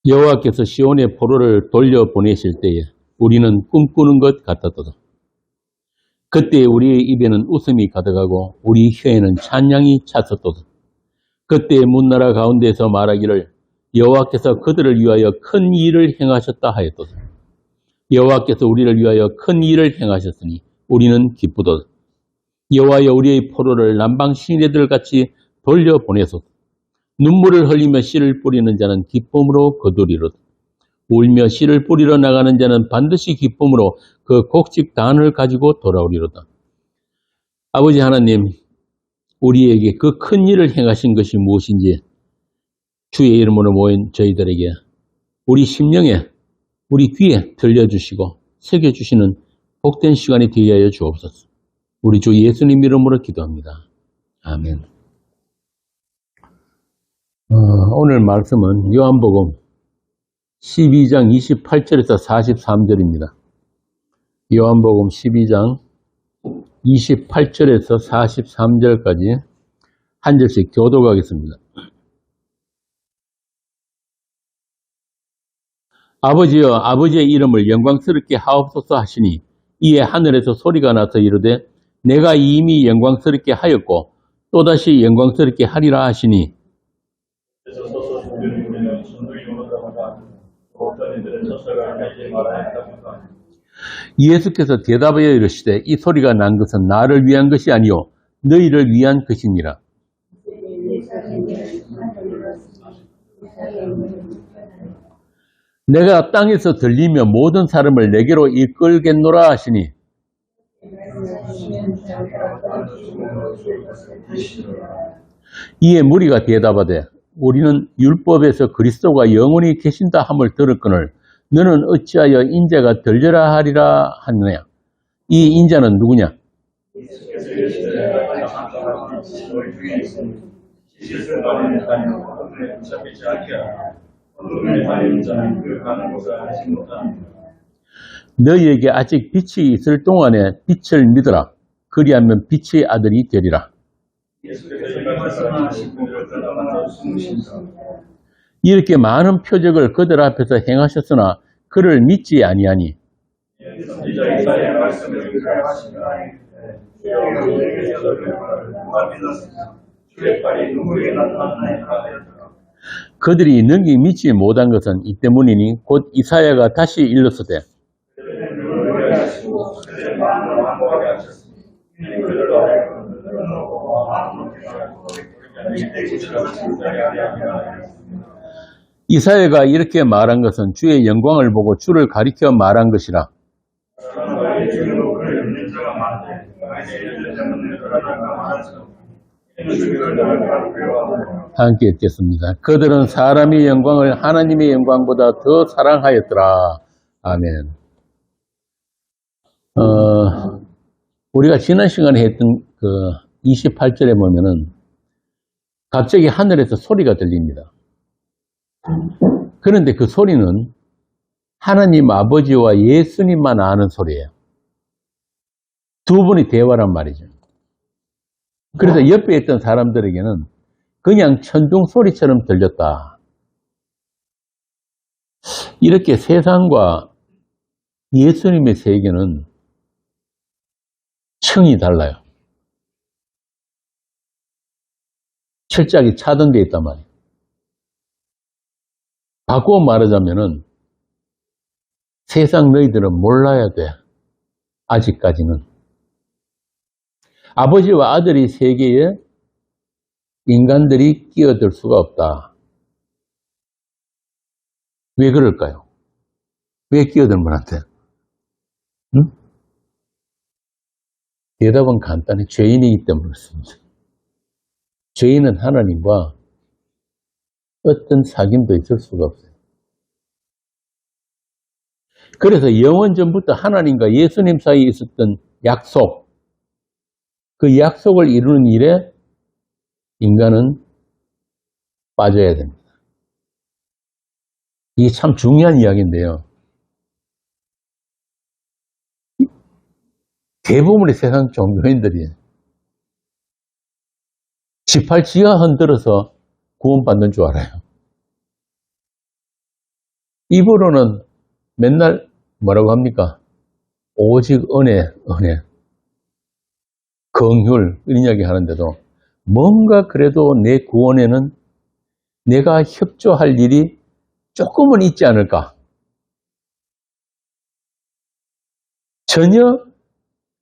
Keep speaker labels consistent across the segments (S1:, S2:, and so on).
S1: 여호와께서 시온의 포로를 돌려보내실 때에 우리는 꿈꾸는 것 같았도다. 그때 우리의 입에는 웃음이 가득하고 우리 혀에는 찬양이 찼었도다. 그때 문나라 가운데서 말하기를 여호와께서 그들을 위하여 큰 일을 행하셨다 하였도다. 여호와께서 우리를 위하여 큰 일을 행하셨으니 우리는 기쁘도다. 여호와여 우리의 포로를 남방 시내들 같이 돌려보내소서. 눈물을 흘리며 씨를 뿌리는 자는 기쁨으로 거두리로다. 울며 씨를 뿌리러 나가는 자는 반드시 기쁨으로 그 곡식 단을 가지고 돌아오리로다. 아버지 하나님, 우리에게 그 큰 일을 행하신 것이 무엇인지 주의 이름으로 모인 저희들에게 우리 심령에 우리 귀에 들려주시고 새겨주시는 복된 시간이 되게 하여 주옵소서. 우리 주 예수님 이름으로 기도합니다. 아멘. 오늘 말씀은 요한복음 12장 28절에서 43절입니다. 요한복음 12장 28절에서 43절까지 한 절씩 교독하겠습니다. 아버지여 아버지의 이름을 영광스럽게 하옵소서 하시니 이에 하늘에서 소리가 나서 이르되 내가 이미 영광스럽게 하였고 또다시 영광스럽게 하리라 하시니 예수께서 대답하여 이르시되 이 소리가 난 것은 나를 위한 것이 아니요 너희를 위한 것이니라. 내가 땅에서 들리며 모든 사람을 내게로 이끌겠노라 하시니 이에 무리가 대답하되 우리는 율법에서 그리스도가 영원히 계신다 함을 들었거늘 너는 어찌하여 인자가 들려라 하리라 하느냐. 이 인자는 누구냐? 너희에게 아직 빛이 있을 동안에 빛을 믿으라. 그리하면 빛의 아들이 되리라. 이렇게 많은 표적을 그들 앞에서 행하셨으나 그를 믿지 아니하니 그들이 능히 믿지 못한 것은 이 때문이니 곧 이사야가 다시 일렀으되 이사야가 이렇게 말한 것은 주의 영광을 보고 주를 가리켜 말한 것이라. 함께 읽겠습니다. 그들은 사람의 영광을 하나님의 영광보다 더 사랑하였더라. 아멘. 우리가 지난 시간에 했던 그 28절에 보면은 갑자기 하늘에서 소리가 들립니다. 그런데 그 소리는 하나님 아버지와 예수님만 아는 소리예요. 두 분이 대화란 말이죠. 그래서 옆에 있던 사람들에게는 그냥 천둥 소리처럼 들렸다. 이렇게 세상과 예수님의 세계는 층이 달라요. 철작이 차등되어 있단 말이에요. 바꾸어 말하자면은 세상 너희들은 몰라야 돼. 아직까지는. 아버지와 아들의 세계에 인간들이 끼어들 수가 없다. 왜 그럴까요? 왜 끼어들면 안 돼? 응? 대답은 간단해. 죄인이기 때문에 그렇습니다. 죄인은 하나님과 어떤 사귐도 있을 수가 없어요. 그래서 영원 전부터 하나님과 예수님 사이에 있었던 약속, 그 약속을 이루는 일에 인간은 빠져야 됩니다. 이게 참 중요한 이야기인데요. 대부분의 세상 종교인들이 지팔 지하 흔들어서 구원받는 줄 알아요. 입으로는 맨날 뭐라고 합니까? 오직 은혜, 긍휼 이런 이야기 하는데도 뭔가 그래도 내 구원에는 내가 협조할 일이 조금은 있지 않을까? 전혀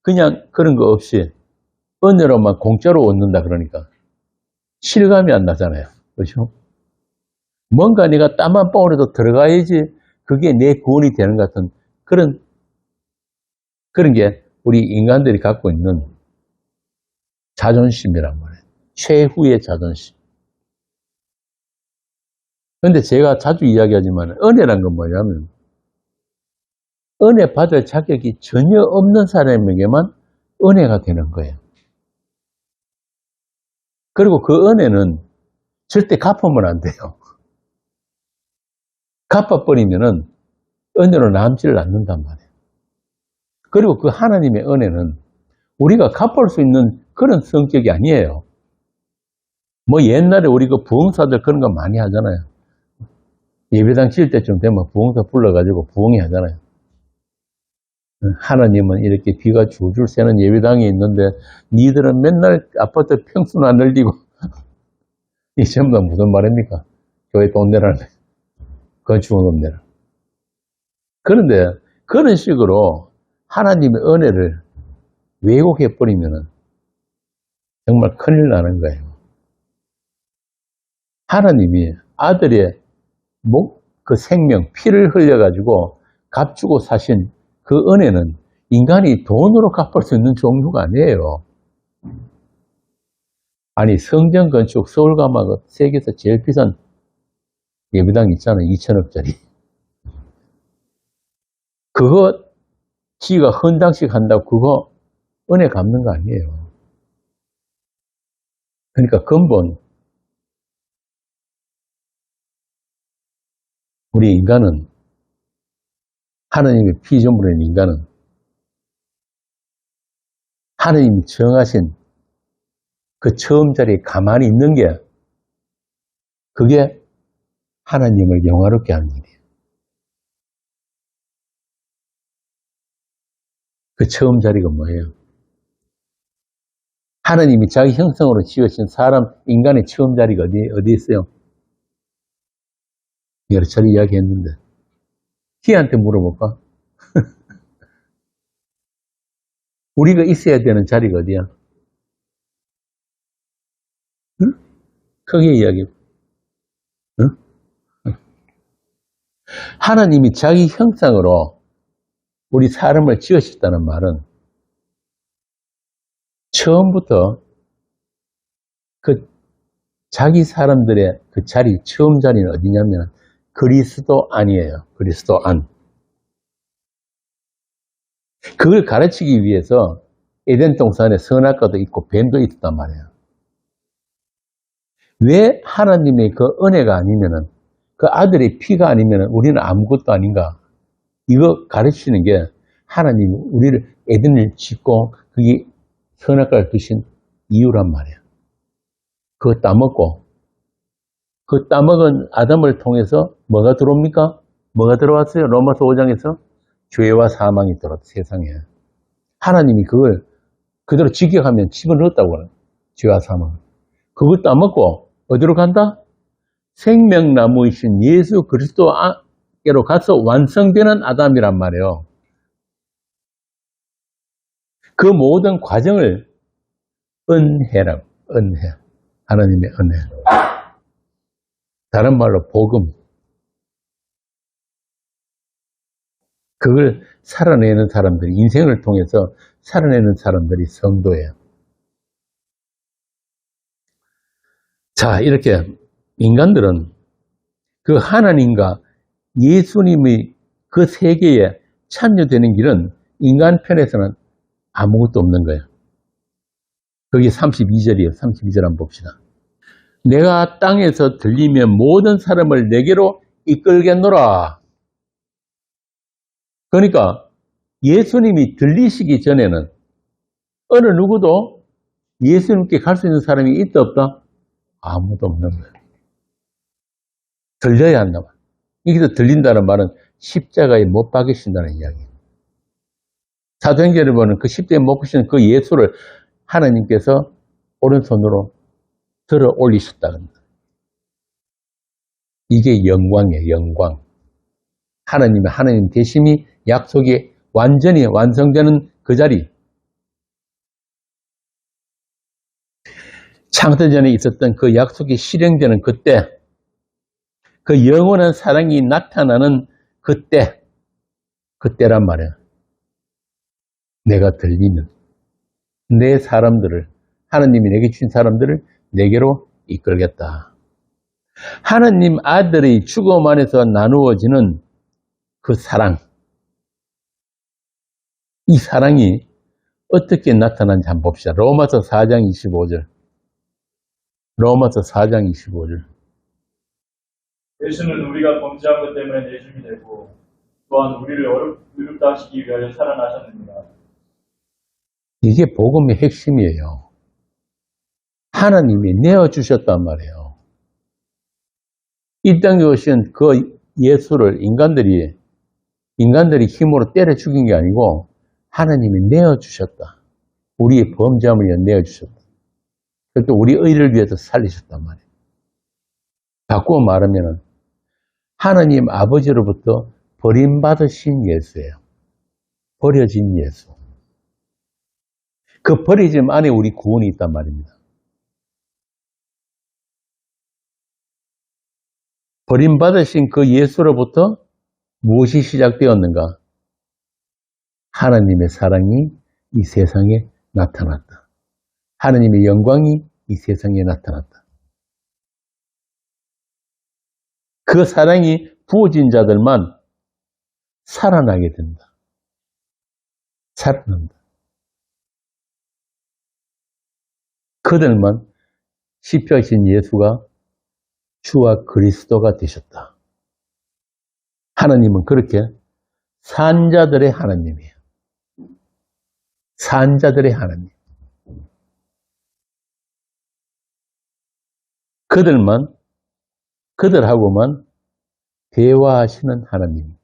S1: 그냥 그런 거 없이 은혜로만 공짜로 얻는다 그러니까 실감이 안 나잖아요. 그렇죠? 뭔가 내가 땀 한 방울이라도 들어가야지 그게 내 구원이 되는 것 같은 그런 게 우리 인간들이 갖고 있는 자존심이란 말이에요. 최후의 자존심. 그런데 제가 자주 이야기하지만 은혜란 건 뭐냐면 은혜 받을 자격이 전혀 없는 사람에게만 은혜가 되는 거예요. 그리고 그 은혜는 절대 갚으면 안 돼요. 갚아버리면은 은혜로 남지를 않는단 말이에요. 그리고 그 하나님의 은혜는 우리가 갚을 수 있는 그런 성격이 아니에요. 뭐 옛날에 우리 그 부흥사들 그런 거 많이 하잖아요. 예배당 지을 때쯤 되면 부흥사 불러가지고 부흥회 하잖아요. 하나님은 이렇게 비가 줄줄 새는 예배당이 있는데 니들은 맨날 아파트 평수나 늘리고 이 전부 다 무슨 말입니까? 교회 돈 내라는 건축원 돈 내라. 그런데 그런 식으로 하나님의 은혜를 왜곡해버리면 정말 큰일 나는 거예요. 하나님이 아들의 그 생명, 피를 흘려가지고 값주고 사신 그 은혜는 인간이 돈으로 갚을 수 있는 종류가 아니에요. 아니, 성전 건축 서울가마가 세계에서 제일 비싼 예배당 있잖아요. 2천억짜리. 그거 지가 헌당식 한다고 그거 은혜 갚는 거 아니에요. 그러니까 근본 우리 인간은 하나님의 피조물인 인간은 하나님이 정하신 그 처음 자리에 가만히 있는 게 그게 하나님을 영화롭게 하는 일이에요. 그 처음 자리가 뭐예요? 하나님이 자기 형상으로 지으신 사람, 인간의 처음 자리가 어디 있어요? 여러 차례 이야기했는데 희한테 물어볼까? 우리가 있어야 되는 자리가 어디야? 응? 크게 이야기해. 응? 하나님이 자기 형상으로 우리 사람을 지으셨다는 말은 처음부터 그 자기 사람들의 그 자리, 처음 자리는 어디냐면 그리스도 안이에요. 그리스도 안. 그걸 가르치기 위해서 에덴 동산에 선악과도 있고 뱀도 있었단 말이에요. 왜 하나님의 그 은혜가 아니면은 그 아들의 피가 아니면은 우리는 아무것도 아닌가? 이거 가르치는 게 하나님이 우리를 에덴을 짓고 그게 선악과를 두신 이유란 말이에요. 그거 따먹고 그 따먹은 아담을 통해서 뭐가 들어옵니까? 뭐가 들어왔어요? 로마서 5장에서 죄와 사망이 들어왔어요. 세상에. 하나님이 그걸 그대로 직역하면 집어넣었다고 하는 죄와 사망. 그거 따먹고 어디로 간다? 생명나무이신 예수 그리스도께로 가서 완성되는 아담이란 말이에요. 그 모든 과정을 은혜라고, 은혜. 하나님의 은혜. 다른 말로 복음. 그걸 살아내는 사람들이, 인생을 통해서 살아내는 사람들이 성도예요. 자, 이렇게 인간들은 그 하나님과 예수님의 그 세계에 참여되는 길은 인간 편에서는 아무것도 없는 거예요. 그게 32절이에요. 32절 한번 봅시다. 내가 땅에서 들리면 모든 사람을 내게로 이끌겠노라. 그러니까 예수님이 들리시기 전에는 어느 누구도 예수님께 갈 수 있는 사람이 있다 없다? 아무도 없는 거예요. 들려야 한다. 여기서 들린다는 말은 십자가에 못 박이신다는 이야기예요. 사도행전을 보는 그 십자가에 못 박이신 그 예수를 하나님께서 오른손으로 들어 올리셨다는 거예요. 이게 영광이에요, 영광. 하나님 되심이 약속이 완전히 완성되는 그 자리. 창세전에 있었던 그 약속이 실행되는 그때, 그 영원한 사랑이 나타나는 그때란 말이에요. 내가 들리는 내 사람들을, 하나님이 내게 주신 사람들을 내게로 이끌겠다. 하나님 아들의 죽음 안에서 나누어지는 그 사랑, 이 사랑이 어떻게 나타난지 한번 봅시다. 로마서 4장 25절. 로마서 4장 25절.
S2: 예수는 우리가 범죄한 것 때문에 내줌이 되고 또한 우리를 의롭다 하시기 위하여 살아나셨습니다.
S1: 이게 복음의 핵심이에요. 하나님이 내어주셨단 말이에요. 이 땅에 오신 그 예수를 인간들이 힘으로 때려 죽인 게 아니고 하나님이 내어주셨다. 우리의 범죄함을 위해 내어주셨다. 또 우리 의를 위해서 살리셨단 말이에요. 바꾸어 말하면 하나님 아버지로부터 버림받으신 예수예요. 버려진 예수. 그 버려짐 안에 우리 구원이 있단 말입니다. 버림받으신 그 예수로부터 무엇이 시작되었는가? 하나님의 사랑이 이 세상에 나타났다. 하나님의 영광이 이 세상에 나타났다. 그 사랑이 부어진 자들만 살아나게 된다. 살아난다. 그들만 십자가신 예수가 주와 그리스도가 되셨다. 하나님은 그렇게 산자들의 하나님이에요. 산자들의 하나님. 그들하고만 대화하시는 하나님.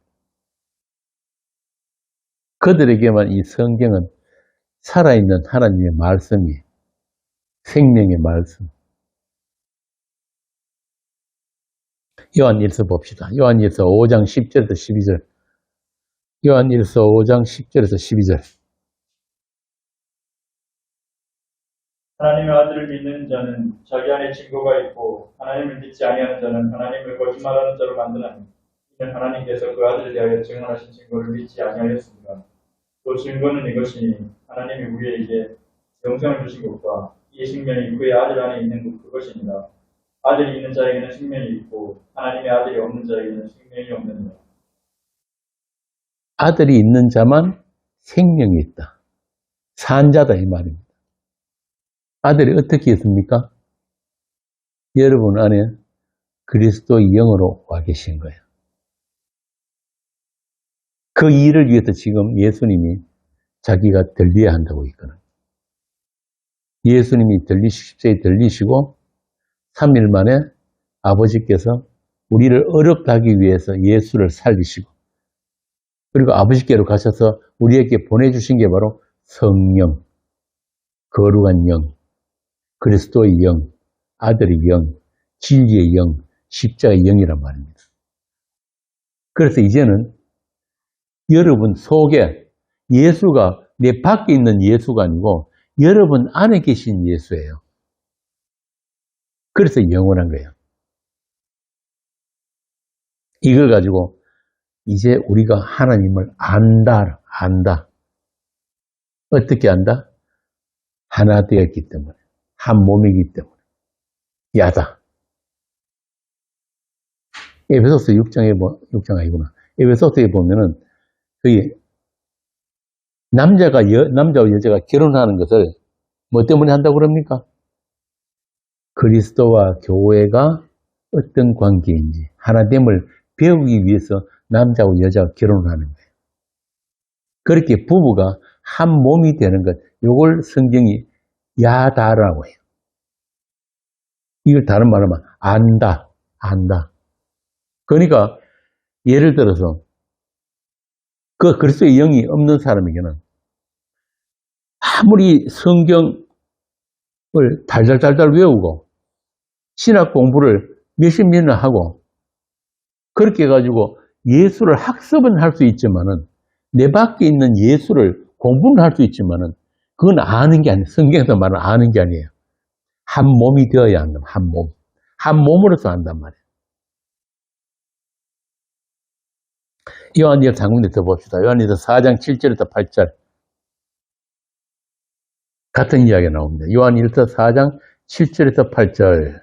S1: 그들에게만 이 성경은 살아있는 하나님의 말씀이, 생명의 말씀. 요한일서 봅시다. 요한일서 5장 10절에서 12절. 요한일서 5장 10절에서 12절.
S2: 하나님의 아들을 믿는 자는 자기 안에 증거가 있고 하나님을 믿지 아니하는 자는 하나님을 거짓말하는 자로 만드나니 이는 하나님께서 그 아들에 대하여 증언하신 증거를 믿지 아니하였습니다. 또 증거는 이것이니 하나님이 우리에게 영생을 주신 것과 이 생명이 그의 아들 안에 있는 그것입니다. 아들이 있는 자에게는 생명이 있고 하나님의 아들이 없는 자에게는 생명이 없느니라.
S1: 아들이 있는 자만 생명이 있다. 산자다 이 말입니다. 아들이 어떻게 있습니까? 여러분 안에 그리스도의 영으로 와 계신 거예요. 그 일을 위해서 지금 예수님이 자기가 들려야 한다고 있거든요. 예수님이 십자가에 들리시고 3일 만에 아버지께서 우리를 어렵게 하기 위해서 예수를 살리시고 그리고 아버지께로 가셔서 우리에게 보내주신 게 바로 성령, 거룩한 영, 그리스도의 영, 아들의 영, 진리의 영, 십자가의 영이란 말입니다. 그래서 이제는 여러분 속에 예수가 내 밖에 있는 예수가 아니고 여러분 안에 계신 예수예요. 그래서 영원한 거예요. 이걸 가지고 이제 우리가 하나님을 안다. 어떻게 안다? 하나 되었기 때문에. 한 몸이기 때문에. 야다. 에베소서 6장 아니구나. 에베소서에 보면은 거기 남자와 여자가 결혼하는 것을 뭐 때문에 한다고 그럽니까? 그리스도와 교회가 어떤 관계인지 하나됨을 배우기 위해서 남자와 여자가 결혼하는 거예요. 그렇게 부부가 한 몸이 되는 것, 이걸 성경이 야다라고 해요. 이걸 다른 말로 하면 안다. 그러니까 예를 들어서 그 그리스도의 영이 없는 사람에게는 아무리 성경을 달달달달 외우고 신학 공부를 몇십 년을 하고 그렇게 해가지고 예수를 학습은 할 수 있지만은 내 밖에 있는 예수를 공부는 할 수 있지만은 그건 아는 게 아니에요. 성경에서 말하는 아는 게 아니에요. 한 몸이 되어야 한다. 한 몸. 한 몸으로서 한단 말이에요. 요한일서 한 군데 더 봅시다. 요한일서 4장 7절부터 8절. 같은 이야기가 나옵니다. 요한일서 4장 7절에서 8절.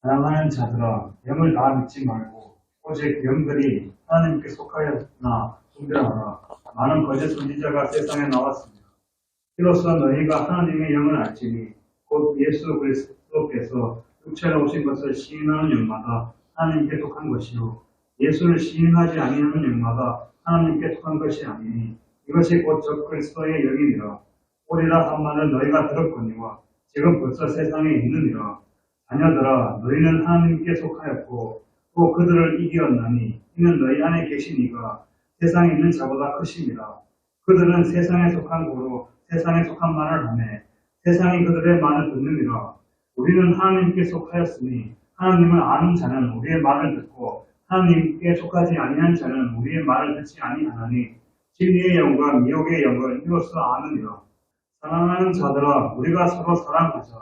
S3: 사랑하는 자들아, 영을 다 믿지 말고 오직 영들이 하나님께 속하였나 분별하라. 많은 거짓 선지자가 세상에 나왔습니다. 이로써 너희가 하나님의 영을 알지니 곧 예수 그리스도께서 육체로 오신 것을 시인하는 영마다 하나님께 속한 것이요 예수를 시인하지 아니하는 영마다 하나님께 속한 것이 아니니 이것이 곧 적 그리스도의 영이니라. 오리라 한 말을 너희가 들었거니와 지금 벌써 세상에 있느니라. 자녀들아, 너희는 하나님께 속하였고 또 그들을 이기었나니 이는 너희 안에 계시니가 세상에 있는 자보다 크심이라. 그들은 세상에 속한 고로 세상에 속한 말을 하매 세상이 그들의 말을 듣느니라. 우리는 하나님께 속하였으니 하나님을 아는 자는 우리의 말을 듣고 하나님께 속하지 아니한 자는 우리의 말을 듣지 아니하나니 진리의 영과 미혹의 영을 이로써 아느니라. 사랑하는 자들아, 우리가 서로 사랑하자.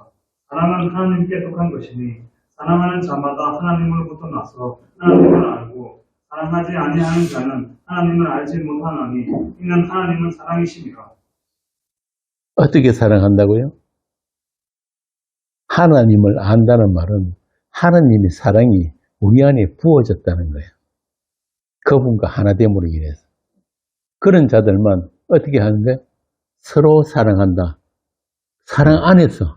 S3: 사랑은 하나님께 속한 것이니 사랑하는 자마다 하나님으로부터 나서 하나님을 알고 사랑하지 아니하는 자는 하나님을 알지 못하나니 이는 하나님은 사랑이심이라.
S1: 어떻게 사랑한다고요? 하나님을 안다는 말은 하나님의 사랑이 우리 안에 부어졌다는 거예요. 그분과 하나됨으로 인해서. 그런 자들만 어떻게 하는데? 서로 사랑한다. 사랑 안에서.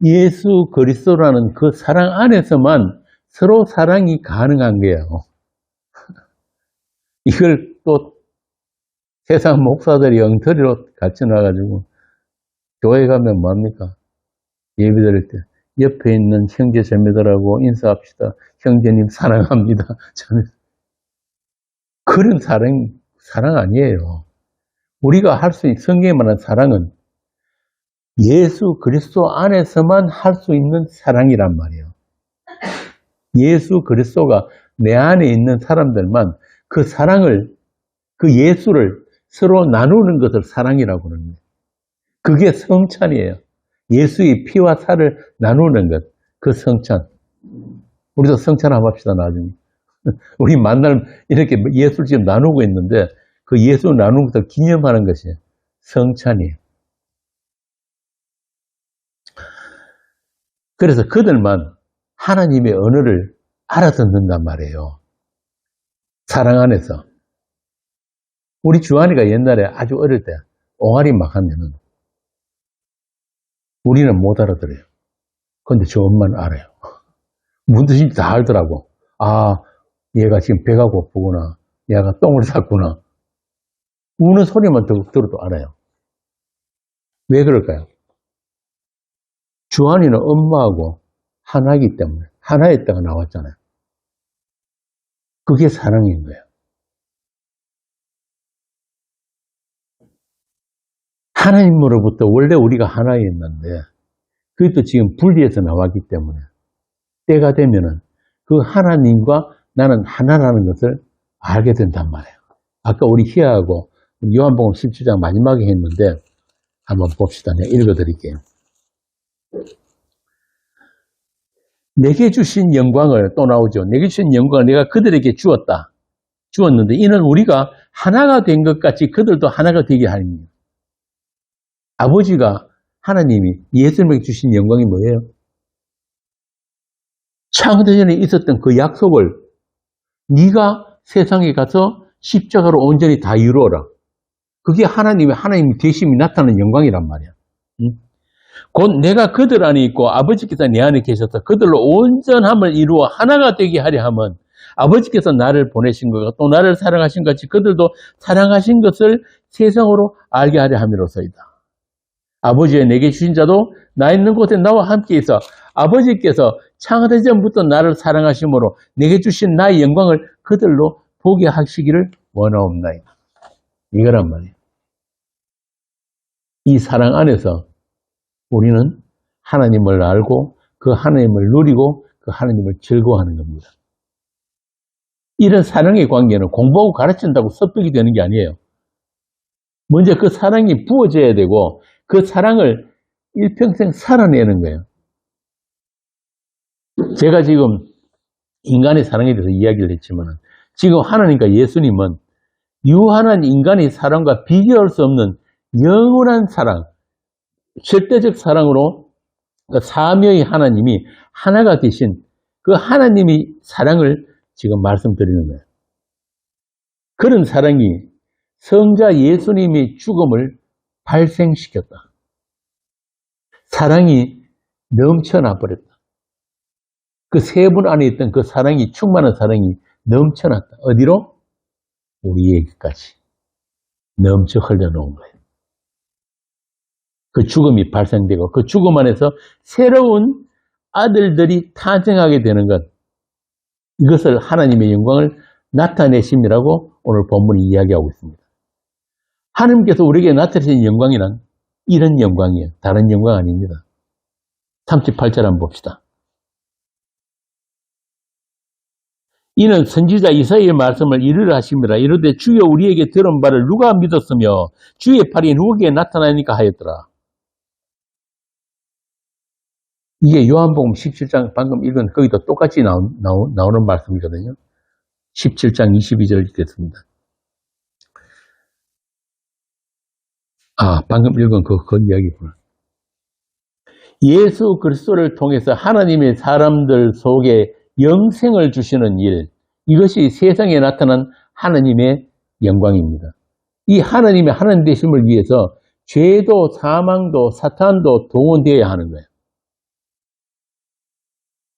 S1: 예수 그리스도라는 그 사랑 안에서만 서로 사랑이 가능한 거예요. 이걸 또 세상 목사들이 엉터리로 같이 나가지고 교회 가면 뭐합니까? 예배 드릴 때 옆에 있는 형제 자매들하고 인사합시다. 형제님 사랑합니다. 저는 그런 사랑 아니에요. 우리가 할 수 있는 성경에 말하는 사랑은 예수 그리스도 안에서만 할 수 있는 사랑이란 말이에요. 예수 그리스도가 내 안에 있는 사람들만 그 사랑을, 그 예수를 서로 나누는 것을 사랑이라고 합니다. 그게 성찬이에요. 예수의 피와 살을 나누는 것, 그 성찬. 우리도 성찬 한번 합시다, 나중에. 우리 만날 이렇게 예수를 지금 나누고 있는데 그 예수 나누는 것을 기념하는 것이 성찬이에요. 그래서 그들만 하나님의 언어를 알아듣는단 말이에요. 사랑 안에서. 우리 주한이가 옛날에 아주 어릴 때 옹알이 막 하면은 우리는 못 알아들어요. 근데 저 엄마는 알아요. 무슨 뜻인지 다 알더라고. 아, 얘가 지금 배가 고프구나. 얘가 똥을 쌌구나. 우는 소리만 들어도 알아요. 왜 그럴까요? 주한이는 엄마하고 하나이기 때문에 하나였다가 나왔잖아요. 그게 사랑인 거예요. 하나님으로부터 원래 우리가 하나였는데 그것도 지금 분리해서 나왔기 때문에 때가 되면은 그 하나님과 나는 하나라는 것을 알게 된단 말이에요. 아까 우리 희아하고 요한복음 17장 마지막에 했는데 한번 봅시다. 내가 읽어드릴게요. 내게 주신 영광을 또 나오죠. 내게 주신 영광을 내가 그들에게 주었는데 이는 우리가 하나가 된 것 같이 그들도 하나가 되게 하니 아버지가 하나님이 예수님에게 주신 영광이 뭐예요? 창세 전에 있었던 그 약속을 네가 세상에 가서 십자가로 온전히 다 이루어라. 그게 하나님 되심이 나타나는 영광이란 말이야. 곧 내가 그들 안에 있고 아버지께서 내 안에 계셔서 그들로 온전함을 이루어 하나가 되게 하려 하면 아버지께서 나를 보내신 것과 또 나를 사랑하신 것 같이 그들도 사랑하신 것을 세상으로 알게 하려 함이로소이다. 아버지의 내게 주신 자도 나 있는 곳에 나와 함께 있어 아버지께서 창세기 전부터 나를 사랑하심으로 내게 주신 나의 영광을 그들로 보게 하시기를 원하옵나이다. 이거란 말이에요. 이 사랑 안에서 우리는 하나님을 알고 그 하나님을 누리고 그 하나님을 즐거워하는 겁니다. 이런 사랑의 관계는 공부하고 가르친다고 습득이 되는 게 아니에요. 먼저 그 사랑이 부어져야 되고 그 사랑을 일평생 살아내는 거예요. 제가 지금 인간의 사랑에 대해서 이야기를 했지만 지금 하나님과 예수님은 유한한 인간의 사랑과 비교할 수 없는 영원한 사랑, 절대적 사랑으로 삼위의 하나님이 하나가 되신 그 하나님의 사랑을 지금 말씀드리는 거예요. 그런 사랑이 성자 예수님의 죽음을 발생시켰다. 사랑이 넘쳐나 버렸다. 그 세 분 안에 있던 그 사랑이, 충만한 사랑이 넘쳐났다. 어디로? 우리에게까지 넘쳐 흘러놓은 거예요. 그 죽음이 발생되고 그 죽음 안에서 새로운 아들들이 탄생하게 되는 것, 이것을 하나님의 영광을 나타내심이라고 오늘 본문이 이야기하고 있습니다. 하나님께서 우리에게 나타내신 영광이란 이런 영광이에요. 다른 영광 아닙니다. 38절 한번 봅시다. 이는 선지자 이사야의 말씀을 이르라 하심이라. 이르되 주여 우리에게 들은 바를 누가 믿었으며 주의 팔이 누구에게 나타나니까 하였더라. 이게 요한복음 17장 방금 읽은 거기도 똑같이 나오는 말씀이거든요. 17장 22절 읽겠습니다. 방금 읽은 그 이야기구나. 예수 그리스도를 통해서 하나님의 사람들 속에 영생을 주시는 일, 이것이 세상에 나타난 하나님의 영광입니다. 이 하나님의 하나님 되심을 위해서 죄도 사망도 사탄도 동원되어야 하는 거예요.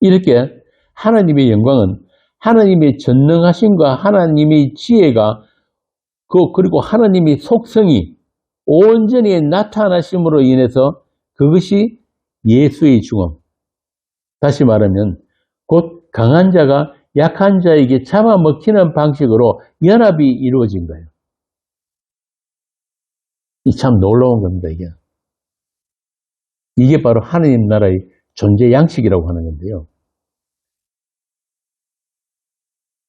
S1: 이렇게 하나님의 영광은 하나님의 전능하심과 하나님의 지혜가 그리고 하나님의 속성이 온전히 나타나심으로 인해서 그것이 예수의 죽음. 다시 말하면 곧 강한 자가 약한 자에게 잡아먹히는 방식으로 연합이 이루어진 거예요. 이 참 놀라운 겁니다, 이게. 이게 바로 하나님 나라의 존재 양식이라고 하는 건데요.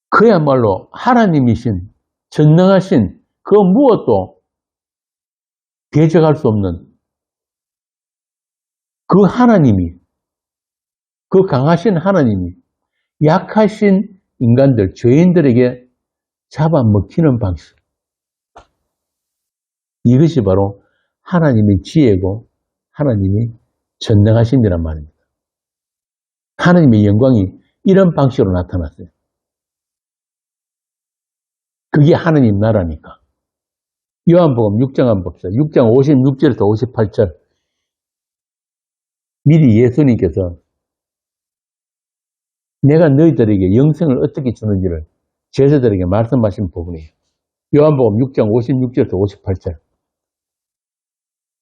S1: 그야말로 하나님이신, 전능하신 그 무엇도 대적할 수 없는 그 하나님이, 그 강하신 하나님이 약하신 인간들, 죄인들에게 잡아먹히는 방식. 이것이 바로 하나님의 지혜고 하나님이 전능하심이란 말입니다. 하나님의 영광이 이런 방식으로 나타났어요. 그게 하나님 나라니까. 요한복음 6장 한번 봅시다. 6장 56절에서 58절. 미리 예수님께서 내가 너희들에게 영생을 어떻게 주는지를 제자들에게 말씀하신 부분이에요. 요한복음 6장 56절에서 58절.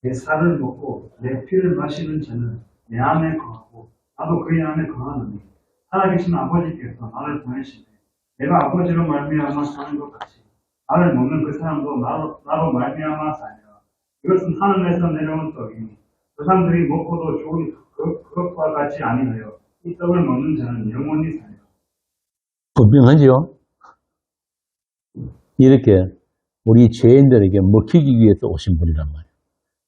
S3: 내 살을 먹고 내 피를 마시는 자는 내 안에 거하고 나도 그의 안에 거하느니 살아계신 아버지께서 나를 보내시되 내가 아버지로 말미암아 사는 것 같이 나를 먹는 그 사람도 나로 말미암아 살리라. 이것은 하늘에서 내려온 떡이니 그 사람들이 먹고도 좋은 그것과 같이 아니하여 이 떡을 먹는 자는 영원히 살리라.
S1: 분명하죠? 이렇게 우리 죄인들에게 먹히기 위해서 오신 분이란 말이에요.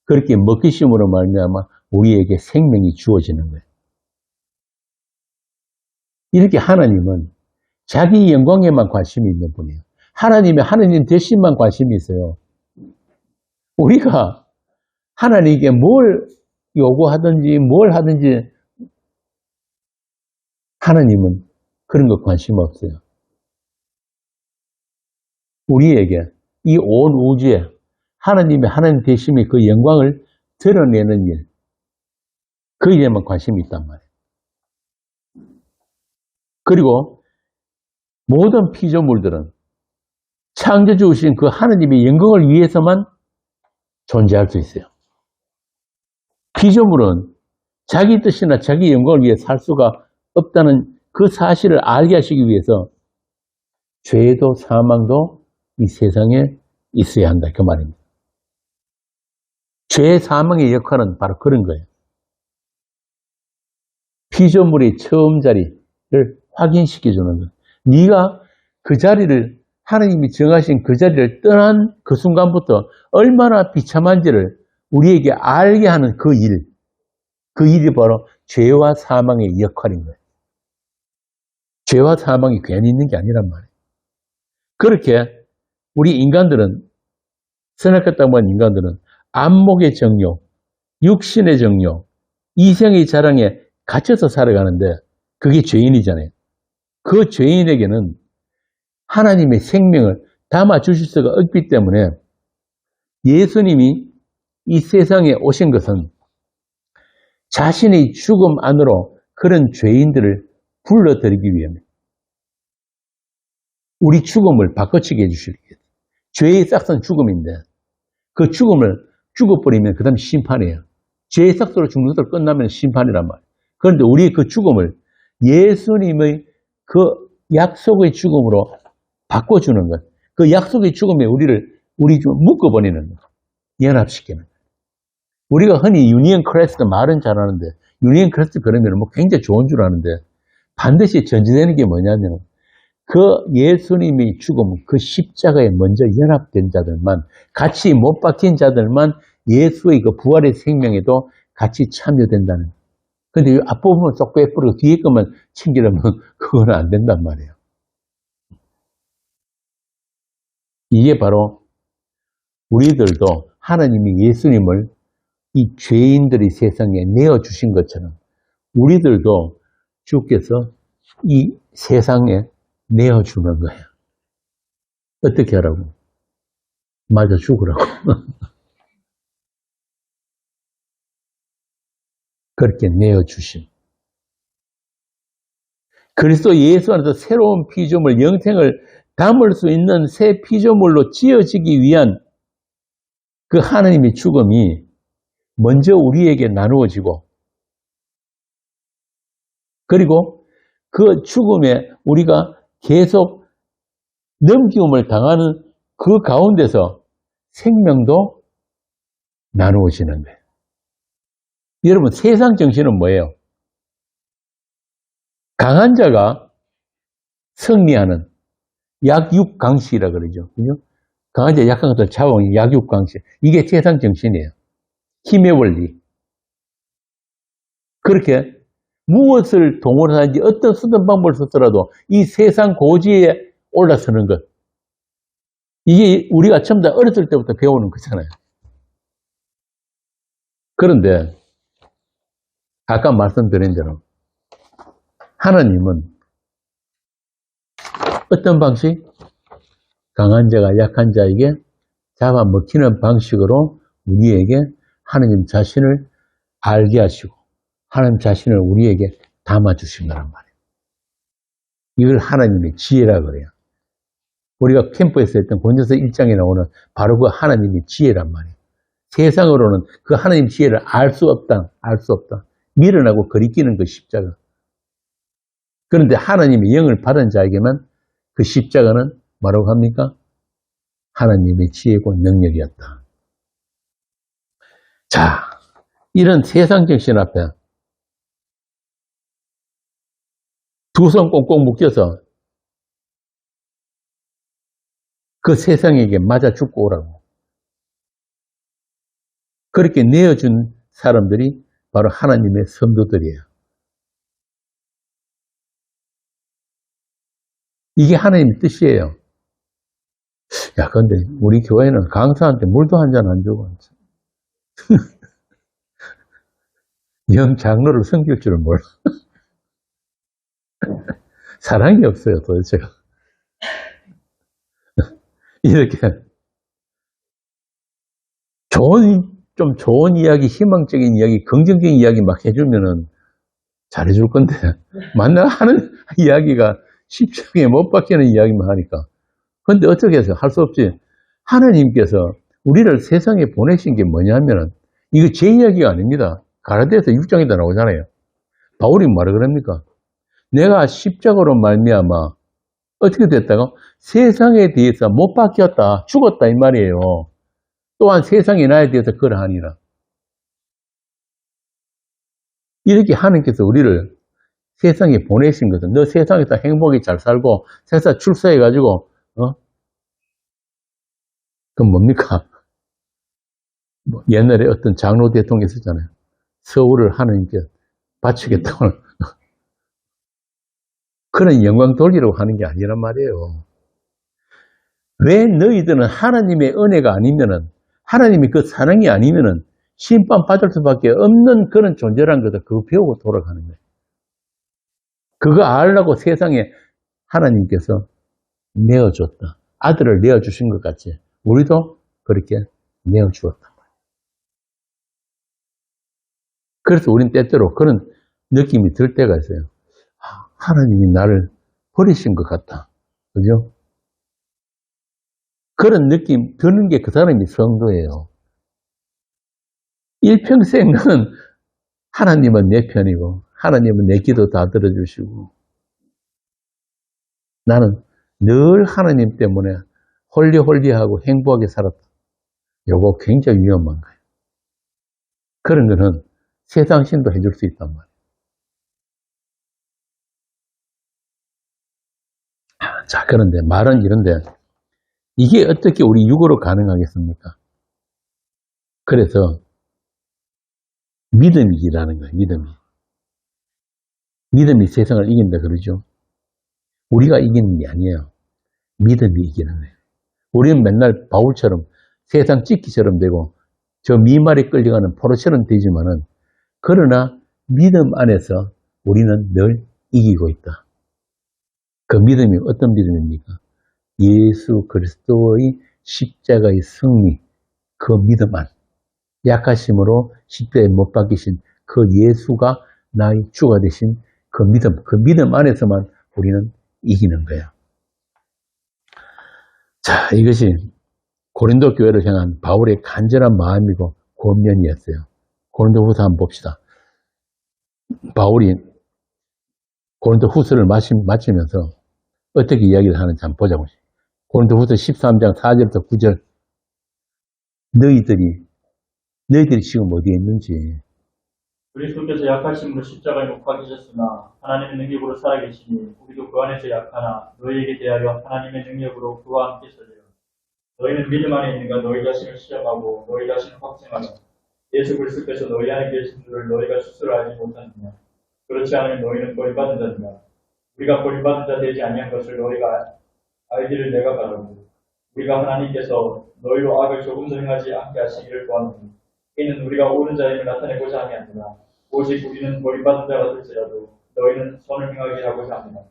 S1: 그렇게 먹히심으로 말미암아 우리에게 생명이 주어지는 거예요. 이렇게 하나님은 자기 영광에만 관심이 있는 분이에요. 하나님 대신만 관심이 있어요. 우리가 하나님에게 뭘 요구하든지 뭘 하든지 하나님은 그런 거 관심 없어요. 우리에게 이 온 우주에 하나님의 하나님 되심의 그 영광을 드러내는 일, 그 일에만 관심이 있단 말이에요. 그리고 모든 피조물들은 창조주신 그 하나님의 영광을 위해서만 존재할 수 있어요. 피조물은 자기 뜻이나 자기 영광을 위해 살 수가 없다는 그 사실을 알게 하시기 위해서 죄도 사망도 이 세상에 있어야 한다. 그 말입니다. 죄 사망의 역할은 바로 그런 거예요. 피조물의 처음 자리를 확인시켜주는 거예요. 네가 그 자리를 하나님이 정하신 그 자리를 떠난 그 순간부터 얼마나 비참한지를 우리에게 알게 하는 그 일, 그 일이 바로 죄와 사망의 역할인 거예요. 죄와 사망이 괜히 있는 게 아니란 말이에요. 그렇게 우리 인간들은, 선악했다고 한 인간들은 안목의 정욕, 육신의 정욕, 이생의 자랑에 갇혀서 살아가는데 그게 죄인이잖아요. 그 죄인에게는 하나님의 생명을 담아 주실 수가 없기 때문에 예수님이 이 세상에 오신 것은 자신의 죽음 안으로 그런 죄인들을 불러들이기 위함입니다. 우리 죽음을 바꿔치게 해주시기 위해서. 죄의 싹은 죽음인데 그 죽음을 죽어버리면 그 다음 심판이에요. 죄의 싹으로 죽는 것으로 끝나면 심판이란 말이에요. 그런데 우리의 그 죽음을 예수님의 그 약속의 죽음으로 바꿔주는 것. 그 약속의 죽음에 우리 좀 묶어버리는 것. 연합시키는 것. 우리가 흔히 유니언 크레스트 말은 잘하는데, 유니언 크레스트 그러면 뭐 굉장히 좋은 줄 아는데, 반드시 전제되는 게 뭐냐면, 그 예수님의 죽음, 그 십자가에 먼저 연합된 자들만, 같이 못 박힌 자들만 예수의 그 부활의 생명에도 같이 참여된다는. 근데 이 앞부분은 쏙 빼버리고 뒤에 것만 챙기려면 그거는 안 된단 말이에요. 이게 바로 우리들도 하나님이 예수님을 이 죄인들의 세상에 내어주신 것처럼 우리들도 주께서 이 세상에 내어주는 거예요. 어떻게 하라고? 맞아 죽으라고. 그렇게 내어주신. 그리스도 예수 안에서 새로운 피조물, 영생을 담을 수 있는 새 피조물로 지어지기 위한 그 하나님의 죽음이 먼저 우리에게 나누어지고, 그리고 그 죽음에 우리가 계속 넘김을 당하는 그 가운데서 생명도 나누어지는 거예요. 여러분, 세상 정신은 뭐예요? 강한 자가 승리하는 약육강식이라 그러죠. 그죠? 강한 자 약한 것들 자원이 약육강식. 이게 세상 정신이에요. 힘의 원리. 그렇게 무엇을 동원을 하는지 어떤 쓰던 방법을 썼더라도 이 세상 고지에 올라서는 것. 이게 우리가 전부 다 어렸을 때부터 배우는 거잖아요. 그런데 아까 말씀드린 대로 하나님은 어떤 방식? 강한 자가 약한 자에게 잡아먹히는 방식으로 우리에게 하나님 자신을 알게 하시고 하나님 자신을 우리에게 담아주신 거란 말이에요. 이걸 하나님의 지혜라 그래요. 우리가 캠프에서 했던 권조서 1장에 나오는 바로 그 하나님의 지혜란 말이에요. 세상으로는 그 하나님 지혜를 알 수 없다. 알 수 없다. 밀어내고 거리끼는 그 십자가. 그런데 하나님의 영을 받은 자에게만 그 십자가는 뭐라고 합니까? 하나님의 지혜고 능력이었다. 자, 이런 세상 정신 앞에 두 손 꽁꽁 묶여서 그 세상에게 맞아 죽고 오라고. 그렇게 내어준 사람들이 바로 하나님의 성도들이에요. 이게 하나님의 뜻이에요. 야, 근데 우리 교회는 강사한테 물도 한 잔 안 주고 영 장로를 섬길 줄은 몰라. 사랑이 없어요, 도대체가. 이렇게 좀 좋은 이야기, 희망적인 이야기, 긍정적인 이야기 막 해주면은 잘해줄 건데, 만나 하는 이야기가 십자가에 못 박히는 이야기만 하니까. 근데 어떻게 해서 할 수 없지. 하나님께서 우리를 세상에 보내신 게 뭐냐면은, 이거 제 이야기가 아닙니다. 가라디아서 6장에다 나오잖아요. 바울이 뭐라 그럽니까? 내가 십자가로 말미암아 어떻게 됐다고? 세상에 대해서 못 바뀌었다, 죽었다 이 말이에요. 또한 세상이 나에 대해서 그러하니라. 이렇게 하나님께서 우리를 세상에 보내신 것은 너 세상에서 행복히 잘 살고 세상 출세해가지고 그건 뭡니까? 뭐 옛날에 어떤 장로 대통령이 있었잖아요. 서울을 하나님께 바치겠다고 그런 영광 돌리려고 하는 게 아니란 말이에요. 왜 너희들은 하나님의 은혜가 아니면은 하나님이 그 사랑이 아니면은 심판받을 수밖에 없는 그런 존재라는 것을 그거 배우고 돌아가는 거예요. 그거 알라고 세상에 하나님께서 내어줬다. 아들을 내어주신 것 같이 우리도 그렇게 내어주었단 말이에요. 그래서 우린 때때로 그런 느낌이 들 때가 있어요. 하나님이 나를 버리신 것 같다. 그죠? 그런 느낌 드는 게 그 사람이 성도예요. 일평생은 하나님은 내 편이고 하나님은 내 기도 다 들어주시고 나는 늘 하나님 때문에 홀리홀리하고 행복하게 살았다. 이거 굉장히 위험한 거예요. 그런 거는 세상 신도 해줄 수 있단 말이에요. 자, 그런데 말은 이런데 이게 어떻게 우리 육으로 가능하겠습니까? 그래서 믿음이라는 거예요. 믿음이 세상을 이긴다 그러죠. 우리가 이기는 게 아니에요. 믿음이 이기는 거예요. 우리는 맨날 바울처럼 세상 찢기처럼 되고 저 미말에 끌려가는 포로처럼 되지만은 그러나 믿음 안에서 우리는 늘 이기고 있다. 그 믿음이 어떤 믿음입니까? 예수 그리스도의 십자가의 승리, 그 믿음 안. 약하심으로 십자가에 못 박히신 그 예수가 나의 주가 되신 그 믿음 안에서만 우리는 이기는 거예요. 자, 이것이 고린도 교회를 향한 바울의 간절한 마음이고 권면이었어요. 고린도후서 한번 봅시다. 바울이 고린도후서를 마치면서 어떻게 이야기를 하는지 한번 보자고요. 고린도후서 13장 4절부터 9절. 너희들이 지금 어디에 있는지.
S2: 그리스도께서 약하심으로 십자가에 못 박히셨으나 하나님의 능력으로 살아계시니 우리도 그 안에서 약하나 너희에게 대하여 하나님의 능력으로 그와 함께 서리라. 너희는 믿음 안에 있는가 너희 자신을 시험하고 너희 자신을 확증하라. 예수 그리스도께서 너희 안에 계신 줄을 너희가 스스로 알지 못하느냐. 그렇지 않으면 너희는 버림받은 자니라. 우리가 버림받은 자 되지 아니한 것을 너희가 알기를 내가 바라고 우리가 하나님께서 너희로 악을 조금도 행하지 않게 하시기를 구하노니 이는 우리가 옳은 자임을 나타내고자 함이 아니라 오직 우리는 버림받은 자가 될지라도 너희는 선을 행하게 하고자 합니다.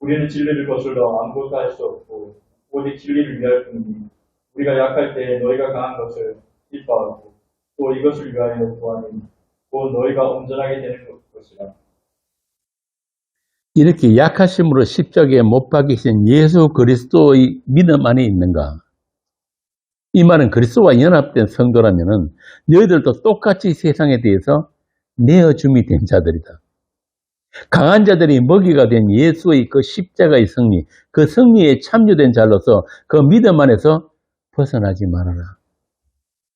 S2: 우리는 진리를 거슬러 아무것도 할 수 없고 오직 진리를 위할 뿐이니 우리가 약할 때 너희가 강한 것을 기뻐하고 또 이것을 위하여 구하니 곧 너희가 온전하게 되는 것이라.
S1: 이렇게 약하심으로 십자가에 못 박히신 예수 그리스도의 믿음 안에 있는가? 이 말은 그리스도와 연합된 성도라면은 너희들도 똑같이 세상에 대해서 내어줌이 된 자들이다. 강한 자들이 먹이가 된 예수의 그 십자가의 승리, 그 승리에 참여된 자로서 그 믿음 안에서 벗어나지 말아라.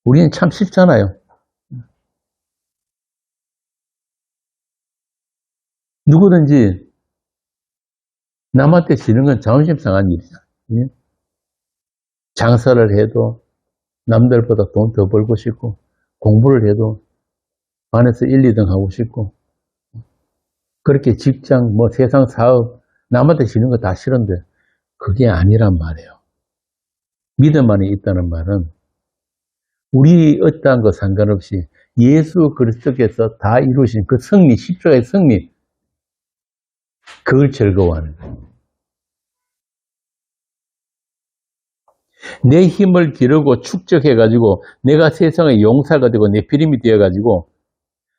S1: 우리는 참 쉽잖아요. 누구든지 남한테 지는 건 자존심 상한 일이잖아요. 장사를 해도 남들보다 돈 더 벌고 싶고 공부를 해도 반에서 1, 2등 하고 싶고 그렇게 직장, 뭐 세상 사업 남한테 지는 거 다 싫은데 그게 아니란 말이에요. 믿음 안에 있다는 말은 우리 어떠한 거 상관없이 예수 그리스도께서 다 이루신 그 승리, 십자가의 승리 그걸 즐거워하는 거예요. 내 힘을 기르고 축적해가지고 내가 세상의 용사가 되고 네피림이 되어가지고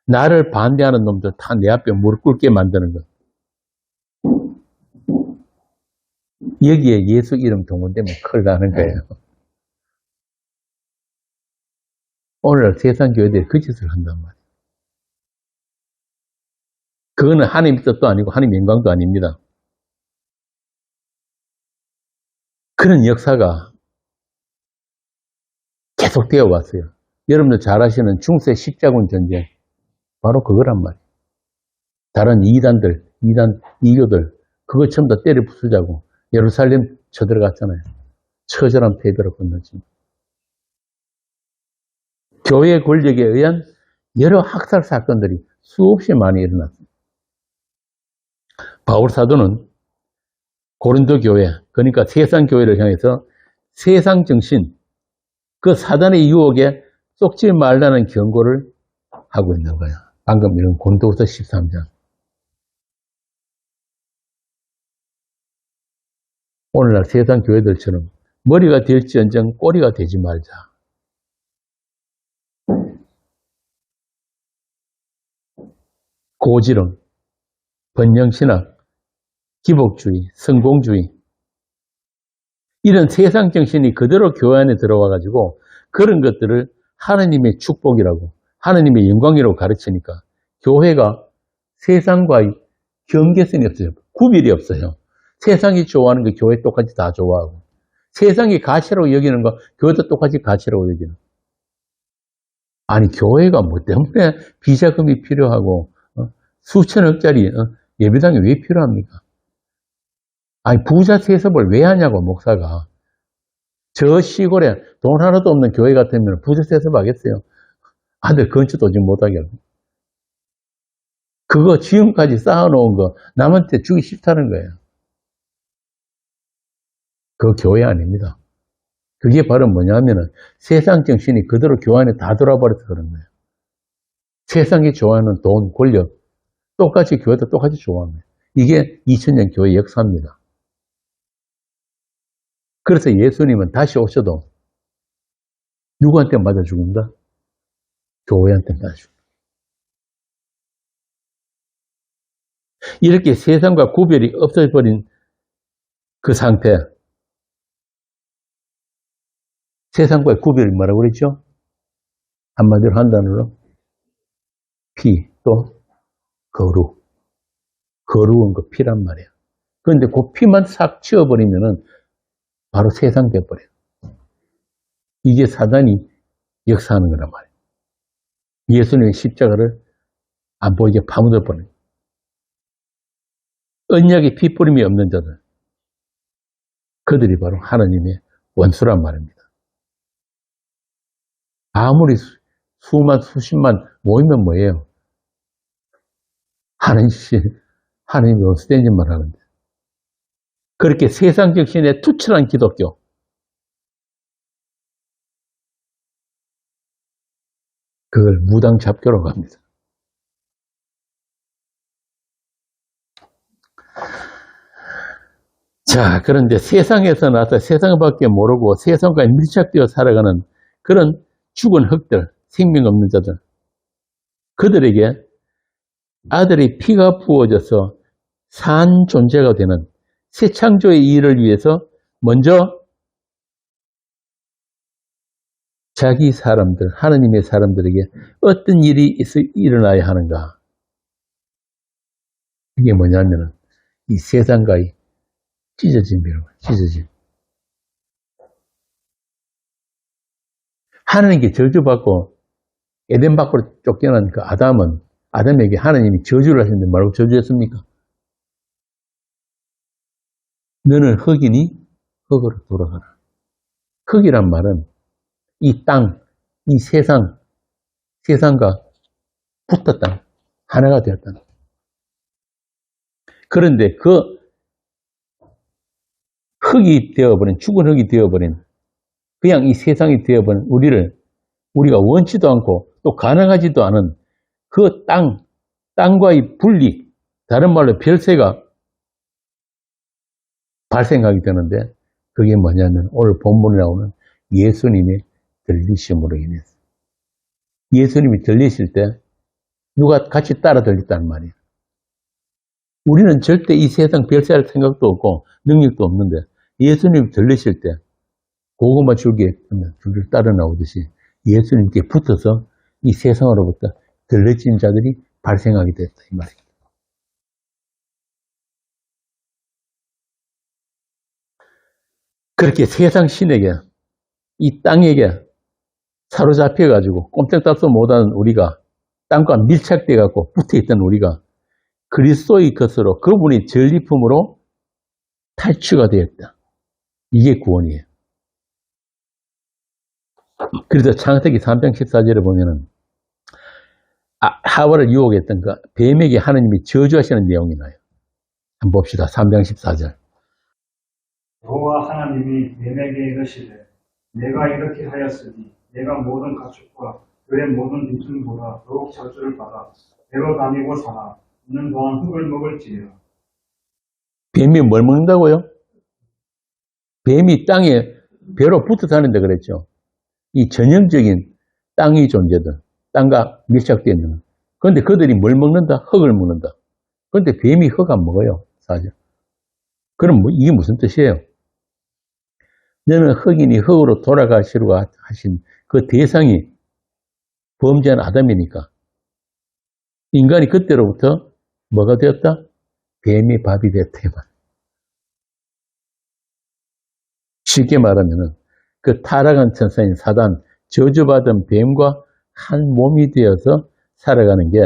S1: 나를 반대하는 놈들 다 내 앞에 무릎 꿇게 만드는 것. 여기에 예수 이름 동원되면 큰일 나는 거예요. 오늘 세상 교회들이 그 짓을 한단 말이에요. 그거는 하나님의 뜻도 아니고 하나님의 영광도 아닙니다. 그런 역사가 계속 되어 왔어요. 여러분들 잘 아시는 중세 십자군 전쟁, 바로 그거란 말이에요. 다른 이교들, 그거 전부 다 때려 부수자고 예루살렘 쳐들어갔잖아요. 처절한 패배로 끝났지. 교회 권력에 의한 여러 학살 사건들이 수없이 많이 일어났습니다. 바울 사도는 고린도 교회, 그러니까 세상 교회를 향해서 세상 정신, 그 사단의 유혹에 쏙지 말라는 경고를 하고 있는 거예요. 방금 이런 고린도후서 13장. 오늘날 세상 교회들처럼 머리가 될지언정 꼬리가 되지 말자. 고지름, 번영신학, 기복주의, 성공주의, 이런 세상 정신이 그대로 교회 안에 들어와가지고 그런 것들을 하나님의 축복이라고, 하나님의 영광이라고 가르치니까 교회가 세상과의 경계성이 없어요. 구별이 없어요. 세상이 좋아하는 거 교회 똑같이 다 좋아하고, 세상이 가치라고 여기는 거 교회도 똑같이 가치라고 여기는. 아니, 교회가 뭐 때문에 비자금이 필요하고 수천억짜리 예배당이 왜 필요합니까? 아니, 부자 세습을 왜 하냐고, 목사가. 저 시골에 돈 하나도 없는 교회 같으면 부자 세습 하겠어요? 아들 건축도 지금 못하게 하고. 그거 지금까지 쌓아놓은 거 남한테 주기 싫다는 거예요. 그거 교회 아닙니다. 그게 바로 뭐냐면은 세상 정신이 그대로 교회 안에 다 들어와버려서 그런 거예요. 세상이 좋아하는 돈, 권력, 똑같이 교회도 똑같이 좋아합니다. 이게 2000년 교회 역사입니다. 그래서 예수님은 다시 오셔도 누구한테 맞아 죽는다? 교회한테 맞아 죽는다. 이렇게 세상과 구별이 없어져버린 그 상태, 세상과의 구별이 뭐라고 그랬죠? 한마디로 한 단어로 피, 또 거룩. 거룩은 그 피란 말이에요. 그런데 그 피만 싹 치워버리면은 바로 세상 돼버려요. 이게 사단이 역사하는 거란 말이에요. 예수님의 십자가를 안 보이게 파묻어버려요. 언약에 피 뿌림이 없는 자들, 그들이 바로 하나님의 원수란 말입니다. 아무리 수만 수십만 모이면 뭐예요? 하나님이 원수된 짓만 하는데. 그렇게 세상 정신에 투철한 기독교, 그걸 무당 잡교라고 합니다. 자, 그런데 세상에서 나서 세상밖에 모르고 세상과 밀착되어 살아가는 그런 죽은 흙들, 생명 없는 자들, 그들에게 아들의 피가 부어져서 산 존재가 되는 새 창조의 일을 위해서 먼저 자기 사람들, 하나님의 사람들에게 어떤 일이 일어나야 하는가? 이게 뭐냐면은 이 세상과의 찢어짐이라고, 찢어짐. 하나님께 저주받고 에덴 밖으로 쫓겨난 그 아담에게 하나님이 저주를 하셨는데 뭐라고 저주했습니까? 너는 흙이니 흙으로 돌아가라. 흙이란 말은 이 땅, 이 세상과 붙었다. 하나가 되었다. 그런데 그 흙이 되어버린, 죽은 흙이 되어버린, 그냥 이 세상이 되어버린 우리가 원치도 않고 또 가능하지도 않은 그 땅과의 분리, 다른 말로 별세가 발생하게 되는데, 그게 뭐냐면 오늘 본문에 나오는 예수님의 들리심으로 인해서. 예수님이 들리실 때 누가 같이 따라 들렸단 말이에요. 우리는 절대 이 세상 별세할 생각도 없고 능력도 없는데 예수님이 들리실 때 고구마 줄기에 줄줄 따라 나오듯이 예수님께 붙어서 이 세상으로부터 들려진 자들이 발생하게 됐다 이 말이에요. 그렇게 세상 신에게, 이 땅에게 사로잡혀가지고 꼼짝달싹 못하는 우리가, 땅과 밀착돼갖고 붙어있던 우리가 그리스도의 것으로 그분의 전리품으로 탈취가 되었다. 이게 구원이에요. 그래서 창세기 3장 14절에 보면은 하와를 유혹했던 그 뱀에게 하나님이 저주하시는 내용이 나요. 한번 봅시다. 3장 14절.
S3: 여호와 하나님이 뱀에게 이르시되 내가 이렇게 하였으니 내가 모든 가축과 들의 모든 짐승보다 더욱 저주를 받아 배로 다니고 살아 있는 동안 흙을 먹을지니라.
S1: 뱀이 뭘 먹는다고요? 뱀이 땅에 배로 붙어 다닌다 그랬죠. 이 전형적인 땅의 존재들, 땅과 밀착되어 있는. 그런데 그들이 뭘 먹는다? 흙을 먹는다. 그런데 뱀이 흙 안 먹어요, 사실. 그럼 이게 무슨 뜻이에요? 너는 흙이니 흙으로 돌아가시려고 하신 그 대상이 범죄한 아담이니까. 인간이 그때로부터 뭐가 되었다? 뱀이 밥이 됐다. 쉽게 말하면은 그 타락한 천사인 사단, 저주받은 뱀과 한 몸이 되어서 살아가는 게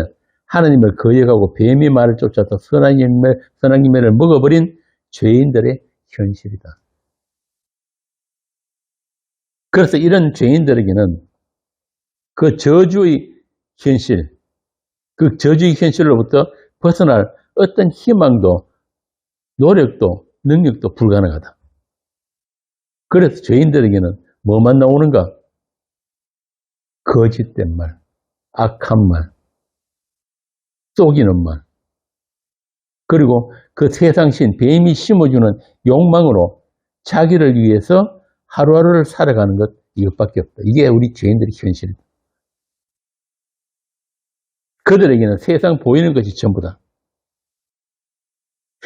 S1: 하나님을 거역하고 뱀의 말을 쫓아서 선한 열매를 먹어버린 죄인들의 현실이다. 그래서 이런 죄인들에게는 그 저주의 현실, 그 저주의 현실로부터 벗어날 어떤 희망도, 노력도, 능력도 불가능하다. 그래서 죄인들에게는 뭐만 나오는가? 거짓된 말, 악한 말, 속이는 말, 그리고 그 세상신 뱀이 심어주는 욕망으로 자기를 위해서 하루하루를 살아가는 것, 이것밖에 없다. 이게 우리 죄인들의 현실이다. 그들에게는 세상 보이는 것이 전부다.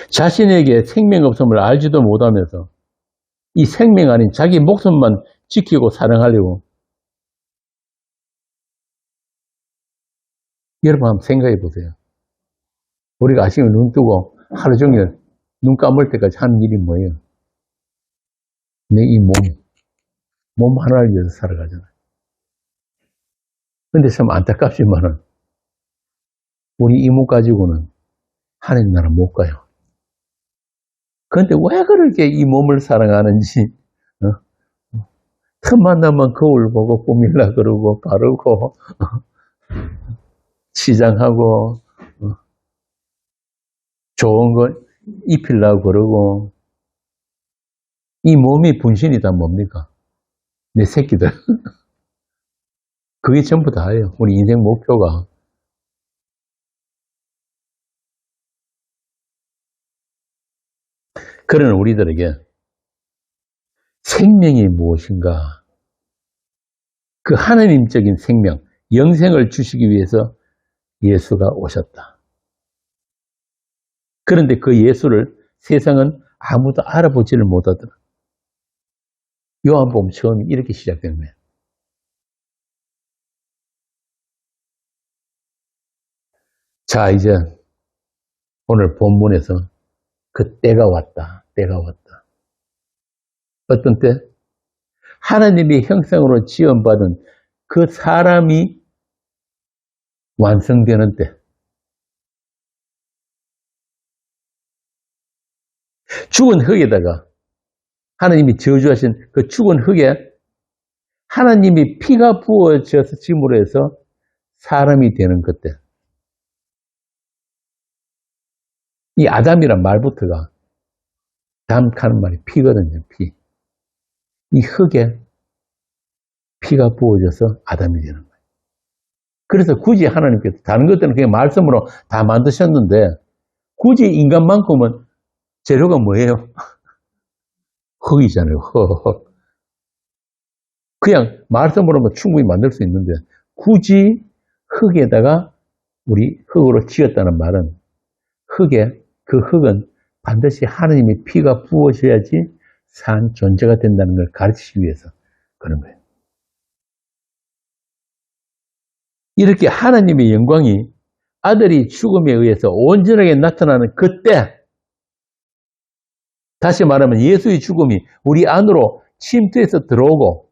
S1: 자신에게 생명 없음을 알지도 못하면서 이 생명 아닌 자기 목숨만 지키고 사랑하려고. 여러분 한번 생각해 보세요. 우리가 아침에 눈 뜨고 하루 종일 눈 감을 때까지 하는 일이 뭐예요? 내 이 몸 하나를 위해서 살아가잖아요. 근데 참 안타깝지만은 우리 이 몸 가지고는 하나님 나라 못 가요. 그런데 왜 그렇게 이 몸을 사랑하는지, 틈만 나면 거울 보고 꾸밀라 그러고, 바르고, 치장하고, 좋은 거 입히려고 그러고, 이 몸이 분신이 다 뭡니까? 내 새끼들. 그게 전부 다예요. 우리 인생 목표가. 그런 우리들에게 생명이 무엇인가? 그 하나님적인 생명, 영생을 주시기 위해서 예수가 오셨다. 그런데 그 예수를 세상은 아무도 알아보지를 못하더라. 요한복음 처음이 이렇게 시작된 거예요. 자, 이제 오늘 본문에서 그 때가 왔다. 때가 왔다. 어떤 때? 하나님의 형상으로 지음받은 그 사람이 완성되는 때. 죽은 흙에다가 하나님이 저주하신 그 죽은 흙에 하나님이 피가 부어져서 짐으로 해서 사람이 되는 그때. 이 아담이란 말부터가 담하는 말이 피거든요. 피. 이 흙에 피가 부어져서 아담이 되는 거예요. 그래서 굳이 하나님께서 다른 것들은 그냥 말씀으로 다 만드셨는데 굳이 인간만큼은 재료가 뭐예요? 흙이잖아요. 흙. 그냥 말씀으로만 충분히 만들 수 있는데 굳이 흙에다가 우리 흙으로 지었다는 말은 그 흙은 반드시 하나님의 피가 부어져야지 산 존재가 된다는 걸 가르치기 위해서 그런 거예요. 이렇게 하나님의 영광이 아들이 죽음에 의해서 온전하게 나타나는 그때 다시 말하면 예수의 죽음이 우리 안으로 침투해서 들어오고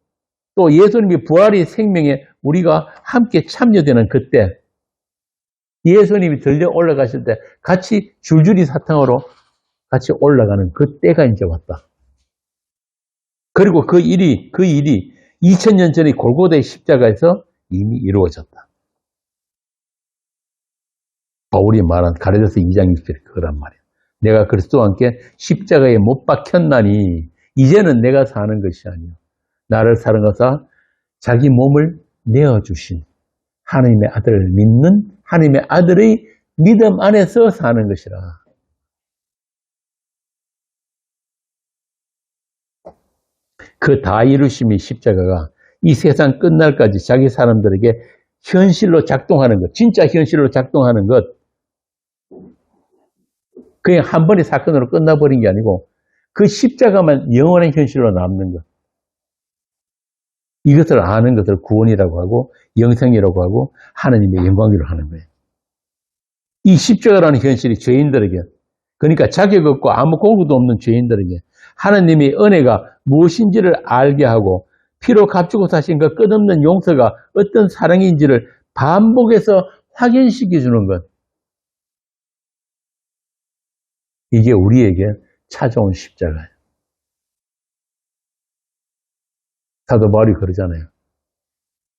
S1: 또 예수님의 부활의 생명에 우리가 함께 참여되는 그때 예수님이 들려 올라가실 때 같이 줄줄이 사탕으로 같이 올라가는 그 때가 이제 왔다. 그리고 그 일이 2000년 전에 골고다의 십자가에서 이미 이루어졌다. 바울이 말한 가르디아서 2장 20절이 그거란 말이야. 내가 그리스도와 함께 십자가에 못 박혔나니 이제는 내가 사는 것이 아니요 나를 사랑하사 자기 몸을 내어주신 하나님의 아들을 믿는 하나님의 아들의 믿음 안에서 사는 것이라. 그 다 이루심이 십자가가 이 세상 끝날까지 자기 사람들에게 현실로 작동하는 것, 진짜 현실로 작동하는 것, 그냥 한 번의 사건으로 끝나버린 게 아니고 그 십자가만 영원한 현실로 남는 것. 이것을 아는 것을 구원이라고 하고 영생이라고 하고 하나님의 영광이라고 하는 거예요. 이 십자가라는 현실이 죄인들에게, 그러니까 자격 없고 아무 공부도 없는 죄인들에게 하나님의 은혜가 무엇인지를 알게 하고 피로 값주고 사신 그 끝없는 용서가 어떤 사랑인지를 반복해서 확인시켜 주는 것. 이게 우리에게 찾아온 십자가예요. 사도 바울이 그러잖아요.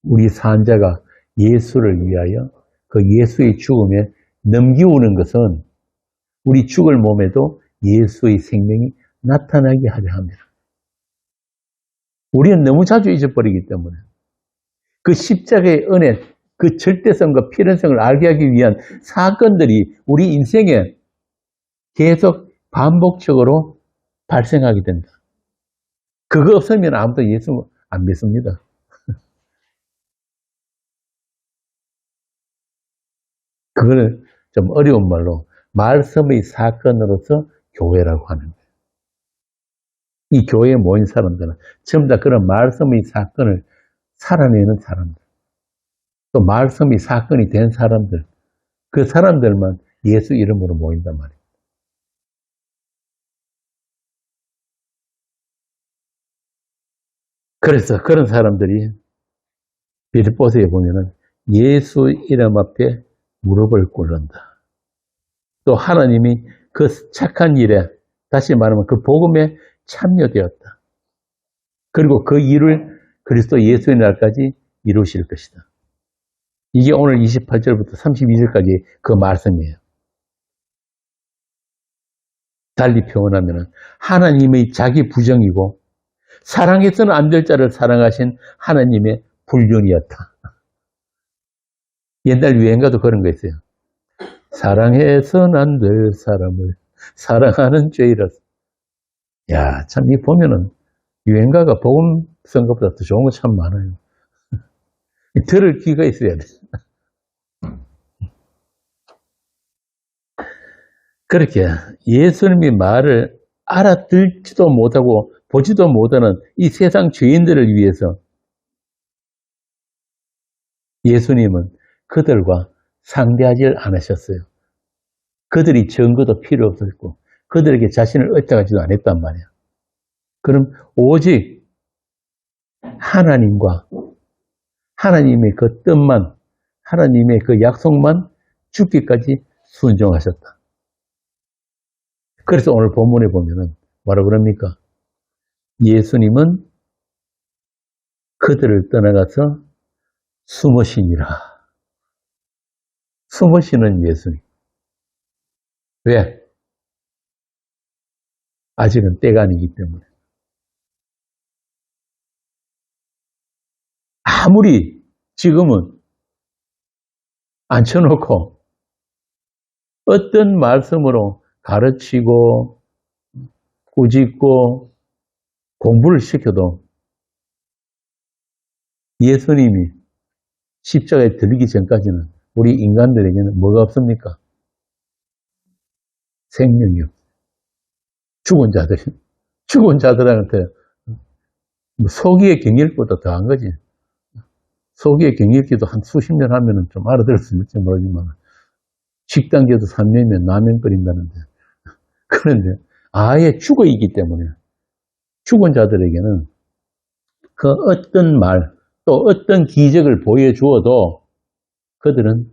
S1: 우리 산자가 예수를 위하여 그 예수의 죽음에 넘기우는 것은 우리 죽을 몸에도 예수의 생명이 나타나게 하려 합니다. 우리는 너무 자주 잊어버리기 때문에 그 십자가의 은혜, 그 절대성과 필연성을 알게 하기 위한 사건들이 우리 인생에 계속 반복적으로 발생하게 된다. 그거 없으면 아무도 예수 안 믿습니다. 그거를 좀 어려운 말로 말씀의 사건으로서 교회라고 하는 거예요. 이 교회에 모인 사람들은 전부 다 그런 말씀의 사건을 살아내는 사람들, 또 말씀의 사건이 된 사람들, 그 사람들만 예수 이름으로 모인단 말이에요. 그래서 그런 사람들이 빌립보서에 보면은 예수 이름 앞에 무릎을 꿇는다. 또 하나님이 그 착한 일에, 다시 말하면 그 복음에 참여되었다. 그리고 그 일을 그리스도 예수의 날까지 이루실 것이다. 이게 오늘 28절부터 32절까지 그 말씀이에요. 달리 표현하면 하나님의 자기 부정이고 사랑해서는 안 될 자를 사랑하신 하나님의 불륜이었다. 옛날 유행가도 그런 거 있어요. 사랑해서는 안 될 사람을 사랑하는 죄이라서. 야, 참, 이 보면은 유행가가 복음 쓴 것보다 더 좋은 거 참 많아요. 들을 귀가 있어야 돼. 그렇게 예수님의 말을 알아듣지도 못하고 보지도 못하는 이 세상 죄인들을 위해서 예수님은 그들과 상대하지 않으셨어요. 그들이 증거도 필요 없었고 그들에게 자신을 의탁하지도 않았단 말이야. 그럼 오직 하나님과 하나님의 그 뜻만, 하나님의 그 약속만 죽기까지 순종하셨다. 그래서 오늘 본문에 보면은 뭐라 그럽니까? 예수님은 그들을 떠나가서 숨으시니라. 숨으시는 예수님. 왜? 아직은 때가 아니기 때문에. 아무리 지금은 앉혀놓고 어떤 말씀으로 가르치고 꾸짖고 공부를 시켜도 예수님이 십자가에 들리기 전까지는 우리 인간들에게는 뭐가 없습니까? 생명이 없어요. 죽은 자들한테 소기의 경일보다 더한 거지. 소기의 경일기도 한 수십 년 하면은 좀 알아들을 수 있을지 모르지만 식당계도 3년이면 라면 끓인다는데 그런데 아예 죽어 있기 때문에 죽은 자들에게는 그 어떤 말, 또 어떤 기적을 보여주어도 그들은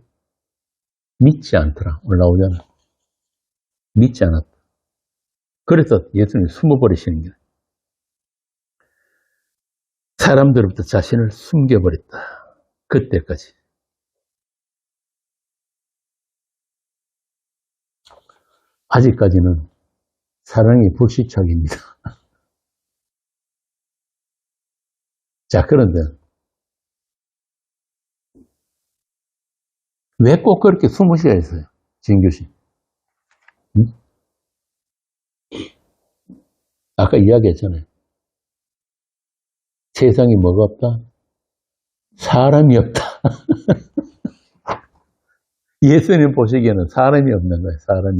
S1: 믿지 않더라. 오늘 나오잖아. 믿지 않았다. 그래서 예수님이 숨어버리시는 거예요. 사람들로부터 자신을 숨겨버렸다. 그때까지. 아직까지는 사랑이 불시착입니다. 자, 그런데 왜 꼭 그렇게 숨으셔야 했어요? 진교씨. 응? 아까 이야기했잖아요. 세상에 뭐가 없다? 사람이 없다. 예수님 보시기에는 사람이 없는 거예요. 사람이.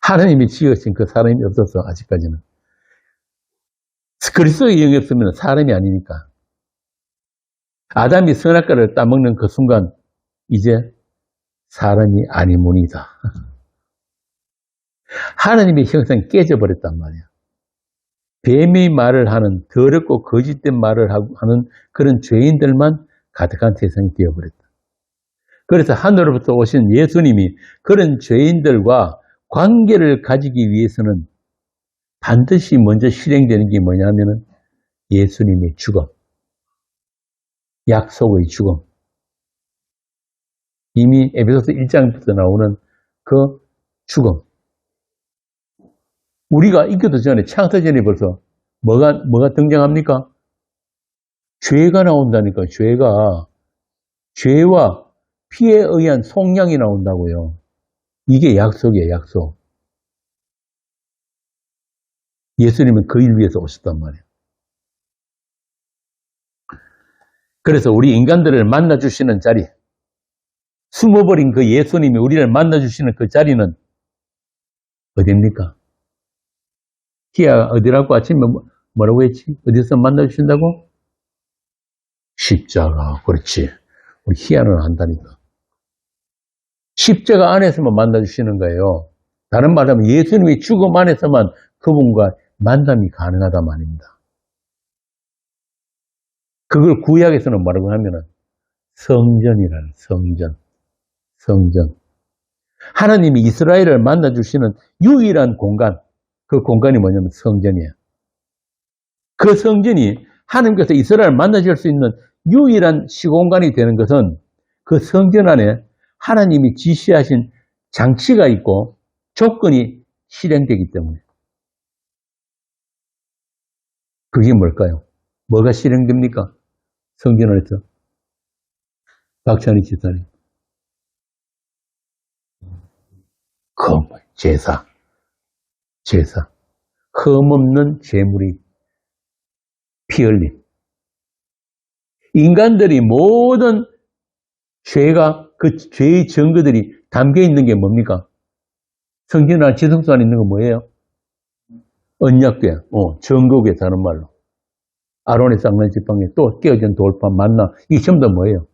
S1: 하나님이 지으신 그 사람이 없어서 아직까지는. 그리스도의 영이 없으면 사람이 아니니까. 아담이 선악과를 따먹는 그 순간 이제 사람이 아니문이다. 하나님의 형상이 깨져버렸단 말이야. 뱀의 말을 하는 더럽고 거짓된 말을 하는 그런 죄인들만 가득한 세상이 되어버렸다. 그래서 하늘로부터 오신 예수님이 그런 죄인들과 관계를 가지기 위해서는 반드시 먼저 실행되는 게 뭐냐면은 예수님의 죽음, 약속의 죽음. 이미 에베소서 1장부터 나오는 그 죽음. 우리가 있기도 전에 창세 전에 벌써 뭐가 등장합니까? 죄가 나온다니까. 죄와 피에 의한 속량이 나온다고요. 이게 약속이에요. 약속. 예수님은 그 일 위해서 오셨단 말이에요. 그래서 우리 인간들을 만나주시는 자리, 숨어버린 그 예수님이 우리를 만나주시는 그 자리는 어디입니까? 희야, 어디라고 아침에 뭐라고 했지? 어디서 만나주신다고? 십자가. 그렇지. 우리 희야는 안다니까. 십자가 안에서만 만나주시는 거예요. 다른 말하면 예수님의 죽음 안에서만 그분과 만남이 가능하단 말입니다. 그걸 구약에서는 뭐라고 하면은 성전이라는 성전. 하나님이 이스라엘을 만나주시는 유일한 공간, 그 공간이 뭐냐면 성전이에요. 그 성전이 하나님께서 이스라엘을 만나줄 수 있는 유일한 시공간이 되는 것은 그 성전 안에 하나님이 지시하신 장치가 있고 조건이 실행되기 때문에. 그게 뭘까요? 뭐가 실행됩니까? 성전 안에서. 박찬희 집사님. 제사. 흠없는 제물이 피 흘림. 인간들이 모든 죄가 그 죄의 증거들이 담겨 있는 게 뭡니까? 성전 안 지성소 안에 있는 건 뭐예요? 언약궤, 증거궤 다른 말로. 아론의 쌍난 지팡이, 또 깨어진 돌판, 만나. 이게 전부 다 뭐예요?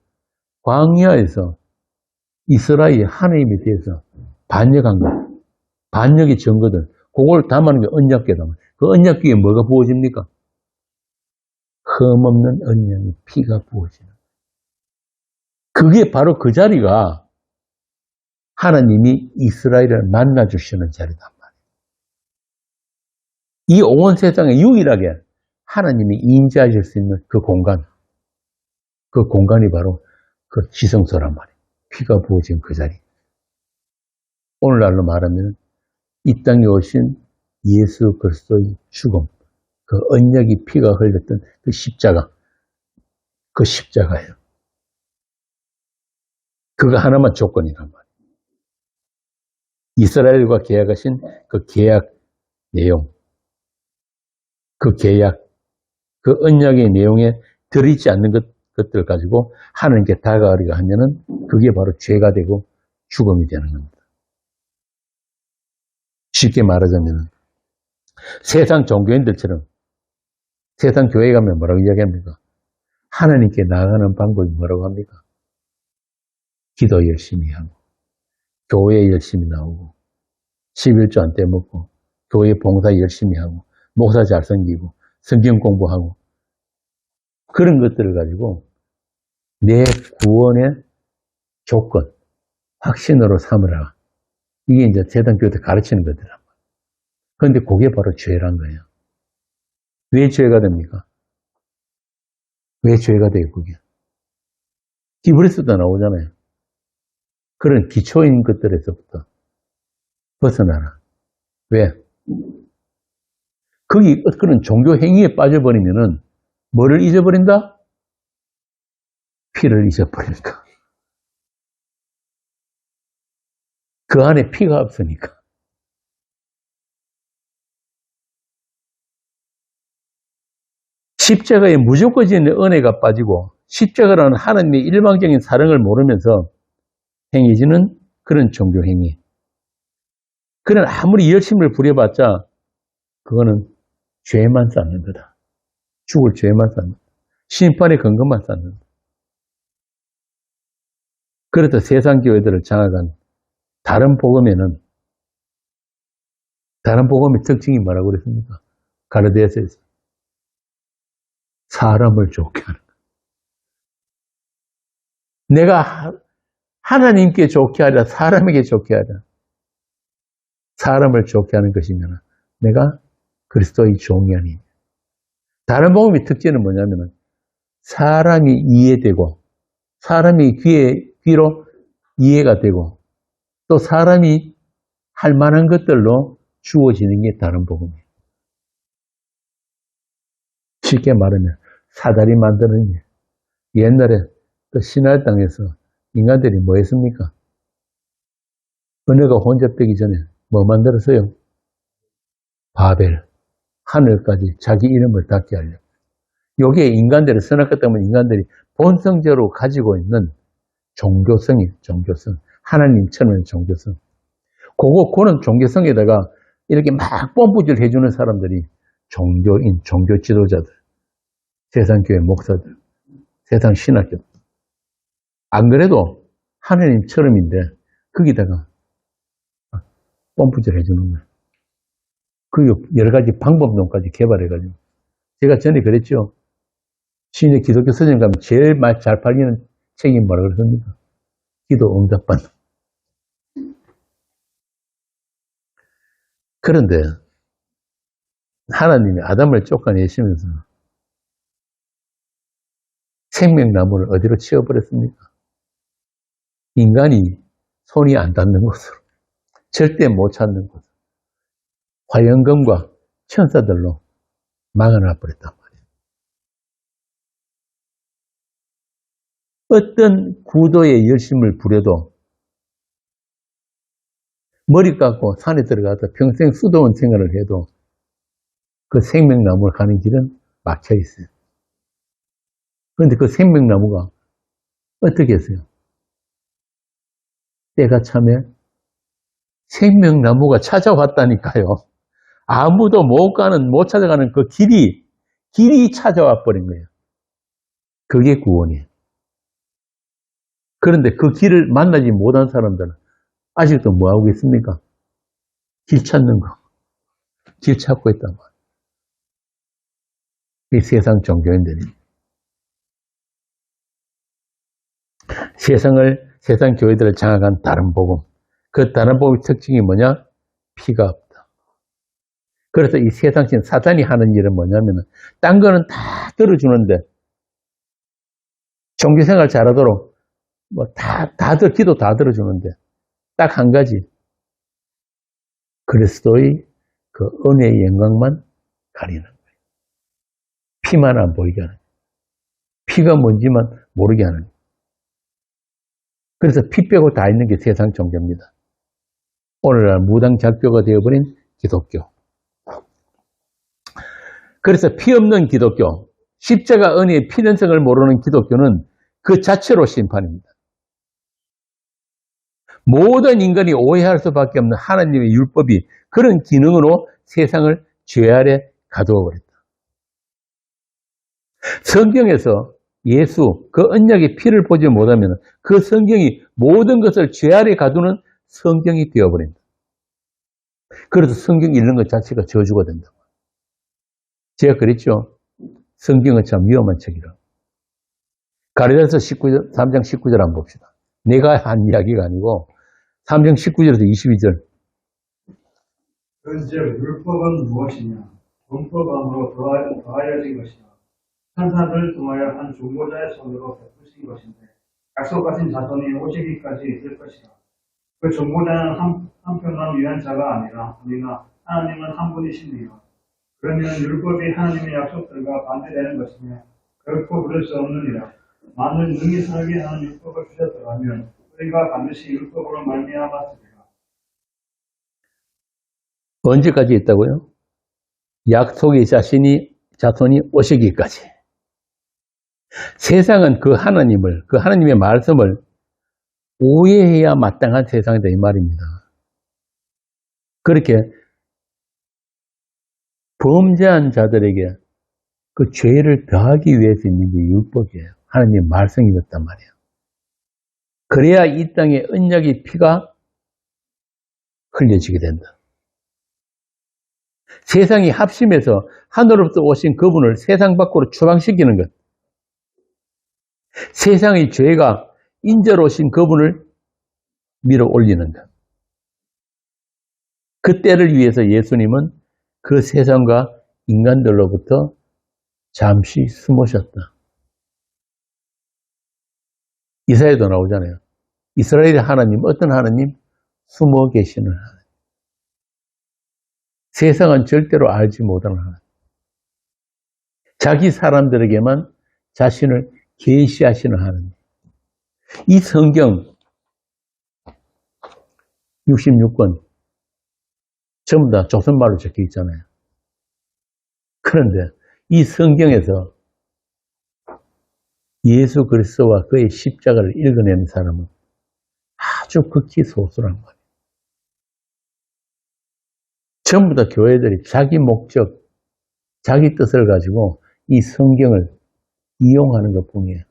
S1: 광야에서 이스라엘이 하나님에 대해서 반역한 것, 반역의 증거들, 그걸 담아는 게 언약궤다. 그 언약궤에 뭐가 부어집니까? 흠없는 언약의 피가 부어지는. 그게 바로 그 자리가 하나님이 이스라엘을 만나주시는 자리단 말이에요. 이 온 세상에 유일하게 하나님이 임재하실 수 있는 그 공간, 그 공간이 바로 그 지성소란 말이에요. 피가 부어진 그 자리. 오늘날로 말하면 이 땅에 오신 예수 그리스도의 죽음, 그 언약의 피가 흘렸던 그 십자가, 그 십자가예요. 그거 하나만 조건이란 말이에요. 이스라엘과 계약하신 그 계약 내용, 그 계약, 그 언약의 내용에 들이지 않는 것들 가지고 하나님께 다가가려고 하면은 그게 바로 죄가 되고 죽음이 되는 겁니다. 쉽게 말하자면 세상 종교인들처럼 세상 교회 가면 뭐라고 이야기합니까? 하나님께 나아가는 방법이 뭐라고 합니까? 기도 열심히 하고 교회 열심히 나오고 11조 안 떼먹고 교회 봉사 열심히 하고 목사 잘 섬기고 성경 공부하고 그런 것들을 가지고 내 구원의 조건, 확신으로 삼으라. 이게 이제 재단교회 가르치는 것들이란 말이에요. 그런데 그게 바로 죄란 거예요. 왜 죄가 됩니까? 왜 죄가 돼요, 그게? 히브리서도 나오잖아요. 그런 기초인 것들에서부터 벗어나라. 왜? 거기 그런 종교 행위에 빠져버리면은 뭐를 잊어버린다? 피를 잊어버리니까. 그 안에 피가 없으니까. 십자가에 무조건적인 은혜가 빠지고 십자가라는 하나님의 일방적인 사랑을 모르면서 행해지는 그런 종교 행위. 그런 아무리 열심을 부려봤자 그거는 죄만 쌓는 거다. 죽을 죄만 쌓는 거다. 심판의 근거만 쌓는 거다. 그래서 세상 교회들을 장악한 다른 복음에는 다른 복음의 특징이 뭐라고 그랬습니까? 가르디아서에서 사람을 좋게 하는 것. 내가 하나님께 좋게 하자, 사람에게 좋게 하자. 사람을 좋게 하는 것이면 내가 그리스도의 종이 아니냐. 다른 복음의 특징은 뭐냐면 사람이 이해되고 사람이 귀로 이해가 되고 또 사람이 할 만한 것들로 주어지는 게 다른 복음이에요. 쉽게 말하면 사다리 만드는 일. 옛날에 그 신할 땅에서 인간들이 뭐 했습니까? 은혜가 혼잡되기 전에 뭐 만들었어요? 바벨. 하늘까지 자기 이름을 닿게 하려. 여기에 인간들을 선악했다 보면 인간들이 본성적으로 가지고 있는 종교성이에요. 종교성. 하나님처럼 종교성. 그런 종교성에다가 이렇게 막 뽐뿌질 해주는 사람들이 종교인, 종교 지도자들, 세상교회 목사들, 세상 신학교. 안 그래도 하나님처럼인데 거기다가 뽐뿌질 해주는 거예요. 그 여러 가지 방법론까지 개발해가지고. 제가 전에 그랬죠. 신의 기독교 서점 가면 제일 잘 팔리는 책이 뭐라고 그랬습니까? 기도 응답받는. 그런데 하나님이 아담을 쫓아내시면서 생명나무를 어디로 치워버렸습니까? 인간이 손이 안 닿는 곳으로, 절대 못 찾는 곳으로, 화영검과 천사들로 막아놔버렸단 말이에요. 어떤 구도에 열심을 부려도 머리 깎고 산에 들어가서 평생 수도원 생활을 해도 그 생명나무를 가는 길은 막혀 있어요. 그런데 그 생명나무가 어떻게 했어요? 때가 참에 생명나무가 찾아왔다니까요. 아무도 못 찾아가는 그 길이 찾아와 버린 거예요. 그게 구원이에요. 그런데 그 길을 만나지 못한 사람들은 아직도 뭐하고 있습니까? 길 찾는 거. 길 찾고 있단 말이에요. 이 세상 종교인들이. 세상 교회들을 장악한 다른 복음. 그 다른 복음의 특징이 뭐냐? 피가 없다. 그래서 이 세상신 사탄이 하는 일은 뭐냐면 딴 거는 다 들어주는데 종교생활 잘하도록 기도 다 들어주는데 딱 한 가지 그리스도의 그 은혜의 영광만 가리는 거예요. 피만 안 보이게 하는 거예요. 피가 뭔지만 모르게 하는 거예요. 그래서 피 빼고 다 있는 게 세상 종교입니다. 오늘날 무당작교가 되어버린 기독교. 그래서 피 없는 기독교, 십자가 은혜의 필연성을 모르는 기독교는 그 자체로 심판입니다. 모든 인간이 오해할 수밖에 없는 하나님의 율법이 그런 기능으로 세상을 죄 아래 가두어 버렸다. 성경에서 예수, 그 언약의 피를 보지 못하면 그 성경이 모든 것을 죄 아래 가두는 성경이 되어버린다. 그래서 성경 읽는 것 자체가 저주가 된다. 제가 그랬죠. 성경은 참 위험한 책이라. 가르쳐서 3장 19절 한번 봅시다. 내가 한 이야기가 아니고 3장 19절에서 22절.
S3: 그런즉 율법은 무엇이냐? 본법 안으로 더하여진 것이라. 천사들을 통하여 한 중보자의 손으로 베푸신 것인데 약속하신 자손이 오시기까지 있을 것이라. 그 중보자는 한편만 위한 자가 아니라 하나님은 한 분이시니라. 그러면 율법이 하나님의 약속들과 반대되는 것이며 결코 그럴 수 없느니라. 만일 능히 살게 하는 율법을 주셨더라면 우리가 반드시 율법으로 말미암았으리라.
S1: 언제까지 있다고요? 약속의 자손이 오시기까지. 세상은 그 하나님의 말씀을 오해해야 마땅한 세상이다 이 말입니다. 그렇게 범죄한 자들에게 그 죄를 더하기 위해서 있는 게 율법이에요. 하나님의 말씀이었단 말이에요. 그래야 이 땅에 언약의 피가 흘려지게 된다. 세상이 합심해서 하늘로부터 오신 그분을 세상 밖으로 추방시키는 것. 세상의 죄가 인자로 오신 그분을 밀어 올리는 것. 그 때를 위해서 예수님은 그 세상과 인간들로부터 잠시 숨으셨다. 이사야도 나오잖아요. 이스라엘의 하나님, 어떤 하나님? 숨어 계시는 하나님. 세상은 절대로 알지 못하는 하나님. 자기 사람들에게만 자신을 계시하시는 하나님. 이 성경 66권 전부 다 조선말로 적혀 있잖아요. 그런데 이 성경에서 예수 그리스도와 그의 십자가를 읽어내는 사람은 아주 극히 소수란 말이에요. 전부 다 교회들이 자기 목적, 자기 뜻을 가지고 이 성경을 이용하는 것뿐이에요.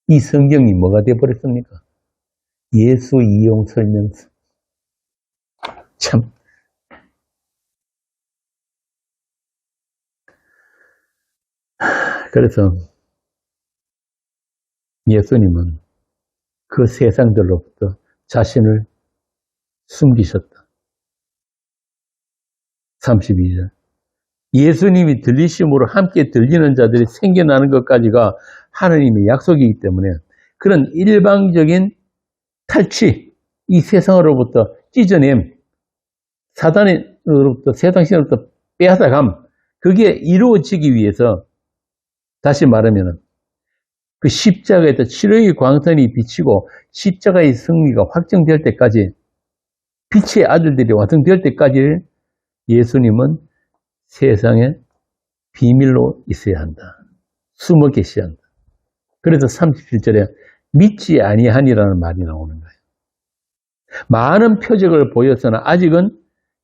S1: 이 성경이 뭐가 되어버렸습니까? 예수 이용 설명서. 참. 그래서 예수님은 그 세상들로부터 자신을 숨기셨다. 32절. 예수님이 들리심으로 함께 들리는 자들이 생겨나는 것까지가 하나님의 약속이기 때문에 그런 일방적인 탈취, 이 세상으로부터 찢어냄, 사단으로부터, 세상신으로부터 빼앗아감, 그게 이루어지기 위해서 다시 말하면 그 십자가에서 치료의 광선이 비치고 십자가의 승리가 확정될 때까지, 빛의 아들들이 완성될 때까지 예수님은 세상에 비밀로 있어야 한다. 숨어 계셔야 한다. 그래서 37절에 믿지 아니하니라는 말이 나오는 거예요. 많은 표적을 보였으나 아직은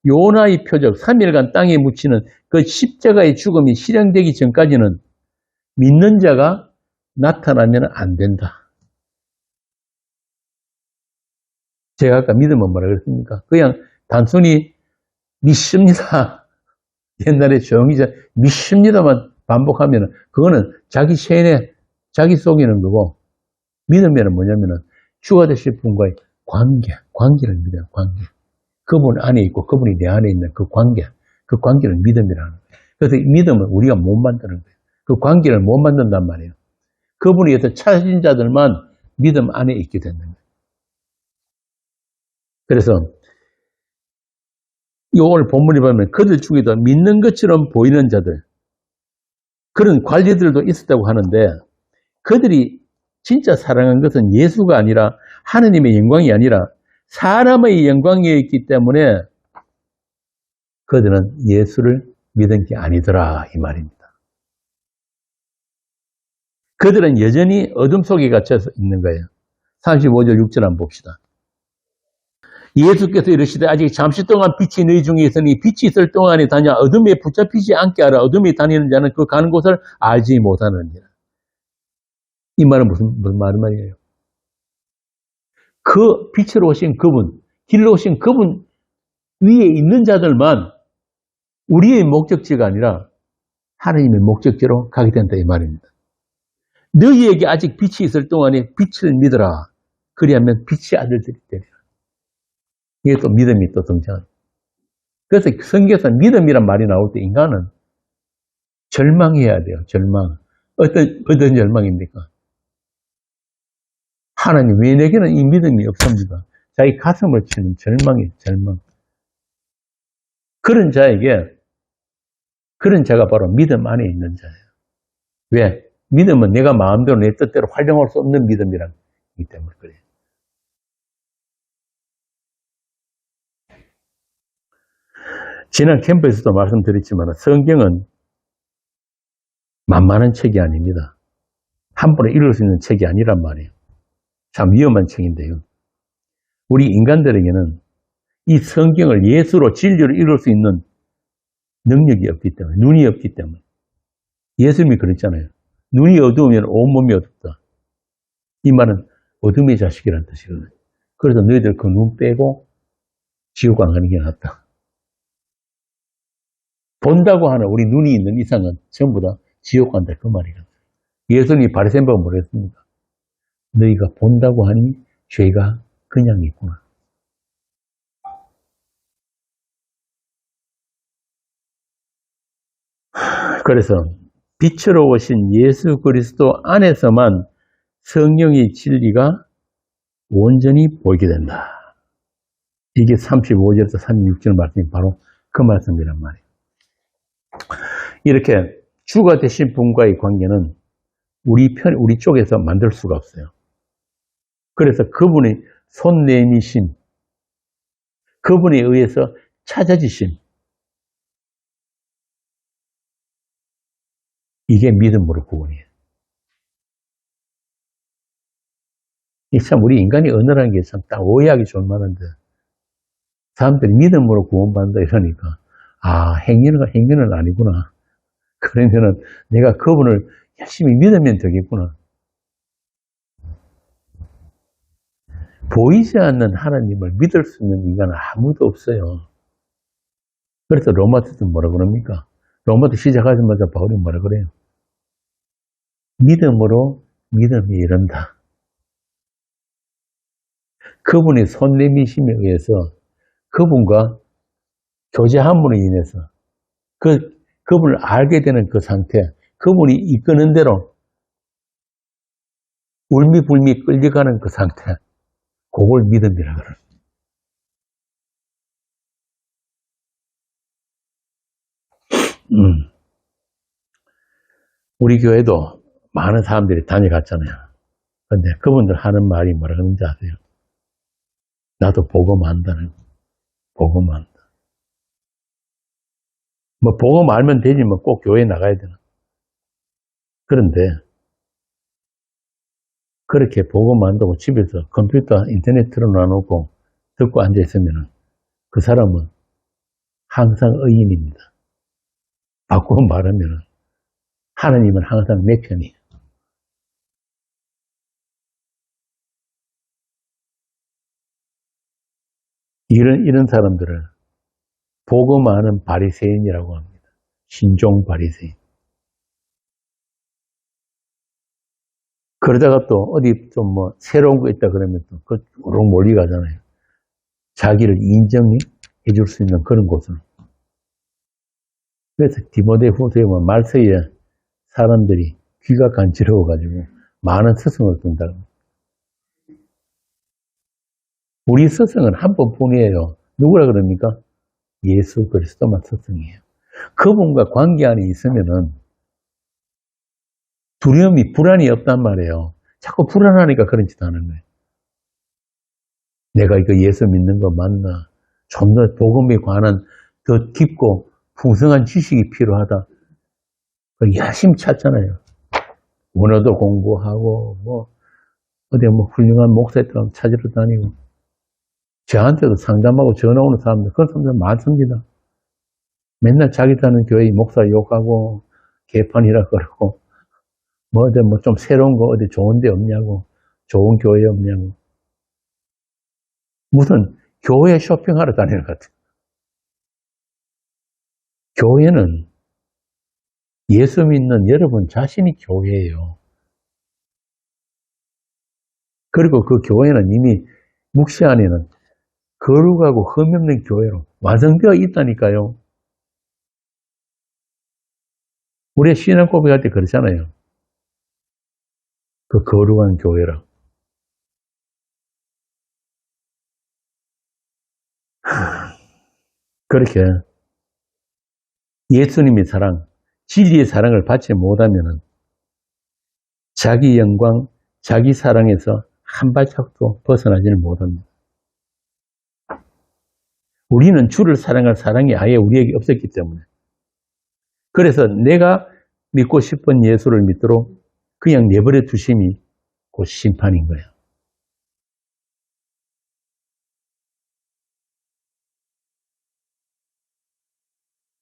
S1: 요나의 표적, 3일간 땅에 묻히는 그 십자가의 죽음이 실행되기 전까지는 믿는 자가 나타나면 안 된다. 제가 아까 믿음은 뭐라 그랬습니까? 그냥 단순히 믿습니다. 옛날에 조용히 믿습니다만 반복하면 그거는 자기 세뇌, 자기 속이는 거고, 믿으면 뭐냐면은 주가 되실 분과의 관계를 믿어요. 관계. 그분 안에 있고 그분이 내 안에 있는 그 관계를 믿음이라는 거예요. 그래서 이 믿음은 우리가 못 만드는 거예요. 그 관계를 못 만든단 말이에요. 그분에 의해서 찾은 자들만 믿음 안에 있게 되는 거예요. 그래서 이 오늘 본문에 보면 그들 중에도 믿는 것처럼 보이는 자들, 그런 관리들도 있었다고 하는데 그들이 진짜 사랑한 것은 예수가 아니라 하느님의 영광이 아니라 사람의 영광이었기 때문에 그들은 예수를 믿은 게 아니더라 이 말입니다. 그들은 여전히 어둠 속에 갇혀서 있는 거예요. 35절 6절 한번 봅시다. 예수께서 이르시되 아직 잠시 동안 빛이 너희 중에 있으니 빛이 있을 동안에 다녀 어둠에 붙잡히지 않게 하라. 어둠에 다니는 자는 그 가는 곳을 알지 못하느니라. 이 말은 무슨 말이에요? 그 빛으로 오신 그분, 길로 오신 그분 위에 있는 자들만 우리의 목적지가 아니라 하나님의 목적지로 가게 된다 이 말입니다. 너희에게 아직 빛이 있을 동안에 빛을 믿어라. 그리하면 빛의 아들들이 되리라. 이게 또 믿음이 또 등장합니다. 그래서 성경에서 믿음이란 말이 나올 때 인간은 절망해야 돼요. 절망. 어떤 절망입니까? 하나님 왜 내게는 이 믿음이 없습니다. 자기 가슴을 치는 절망이에요. 절망. 그런 자가 바로 믿음 안에 있는 자예요. 왜? 믿음은 내가 마음대로 내 뜻대로 활용할 수 없는 믿음이라기 때문에 그래요. 지난 캠프에서도 말씀드렸지만 성경은 만만한 책이 아닙니다. 한 번에 읽을 수 있는 책이 아니란 말이에요. 참 위험한 책인데요. 우리 인간들에게는 이 성경을 예수로 진리로 읽을 수 있는 능력이 없기 때문에, 눈이 없기 때문에. 예수님이 그랬잖아요. 눈이 어두우면 온몸이 어둡다. 이 말은 어둠의 자식이라는 뜻이거든요. 그래서 너희들 그 눈 빼고 지옥 안 가는 게 낫다. 본다고 하는 우리 눈이 있는 이상은 전부 다 지옥 간다 그 말이거든요. 예수님이 바리새인보고 뭐랬습니까? 너희가 본다고 하니 죄가 그냥 있구나. 그래서 빛으로 오신 예수 그리스도 안에서만 성령의 진리가 온전히 보이게 된다. 이게 35절에서 36절 말씀이 바로 그 말씀이란 말이에요. 이렇게 주가 되신 분과의 관계는 우리 쪽에서 만들 수가 없어요. 그래서 그분의 손내미심, 그분에 의해서 찾아지심, 이게 믿음으로 구원이에요. 이 참 우리 인간이 언어라는 게 참 딱 오해하기 좋을 만한데 사람들이 믿음으로 구원받는다 이러니까 행위는 아니구나. 그러면은 내가 그분을 열심히 믿으면 되겠구나. 보이지 않는 하나님을 믿을 수 있는 인간은 아무도 없어요. 그래서 로마서도 뭐라 그럽니까? 로마서 시작하자마자 바울이 뭐라 그래요? 믿음으로 믿음이 이른다. 그분의 손내미심에 의해서 그분과 교제함으로 인해서 그분을 알게 되는 그 상태, 그분이 이끄는 대로 울미불미 끌려가는 그 상태, 그걸 믿음이라 그래요. 우리 교회도 많은 사람들이 다녀갔잖아요. 근데 그분들 하는 말이 뭐라 그러는지 아세요? 나도 복음 안다는 거. 복음 안다. 뭐 복음 알면 되지 뭐 꼭 교회 나가야 되나. 그런데 그렇게 복음 안다고 집에서 컴퓨터 인터넷 틀어놔놓고 듣고 앉아있으면 그 사람은 항상 의인입니다. 바꾸고 말하면 하나님은 항상 내 편이에요. 이런 사람들을 복음 아는 바리새인이라고 합니다. 신종 바리새인. 그러다가 또 어디 좀 뭐 새로운 거 있다 그러면 또 그쪽으로 몰리 가잖아요. 자기를 인정해 줄 수 있는 그런 곳은. 그래서 디모데후서에 보면 말세에 사람들이 귀가 간지러워가지고 많은 스승을 둔다고. 우리 스승은 한 번뿐이에요. 누구라 그럽니까? 예수 그리스도만 스승이에요. 그분과 관계 안에 있으면은 두려움이, 불안이 없단 말이에요. 자꾸 불안하니까 그런 짓 하는 거예요. 내가 이거 예수 믿는 거 맞나? 좀 더 복음에 관한 더 깊고 풍성한 지식이 필요하다. 열심히 찾잖아요. 원어도 공부하고, 어디 훌륭한 목사들 찾으러 다니고. 저한테도 상담하고 전화 오는 사람들, 그런 사람들 많습니다. 맨날 자기 사는 교회 목사 욕하고, 개판이라 그러고, 좀 새로운 거 어디 좋은 데 없냐고, 좋은 교회 없냐고. 무슨 교회 쇼핑하러 다니는 것 같아요. 교회는 예수 믿는 여러분 자신이 교회예요. 그리고 그 교회는 이미 묵시 안에는 거룩하고 흠없는 교회로 완성되어 있다니까요. 우리 신앙 고백할 때 그러잖아요. 그 거룩한 교회라. 그렇게 예수님의 사랑, 진리의 사랑을 받지 못하면 자기 영광, 자기 사랑에서 한 발짝도 벗어나지는 못합니다. 우리는 주를 사랑할 사랑이 아예 우리에게 없었기 때문에. 그래서 내가 믿고 싶은 예수를 믿도록 그냥 내버려 두심이 곧 심판인 거예요.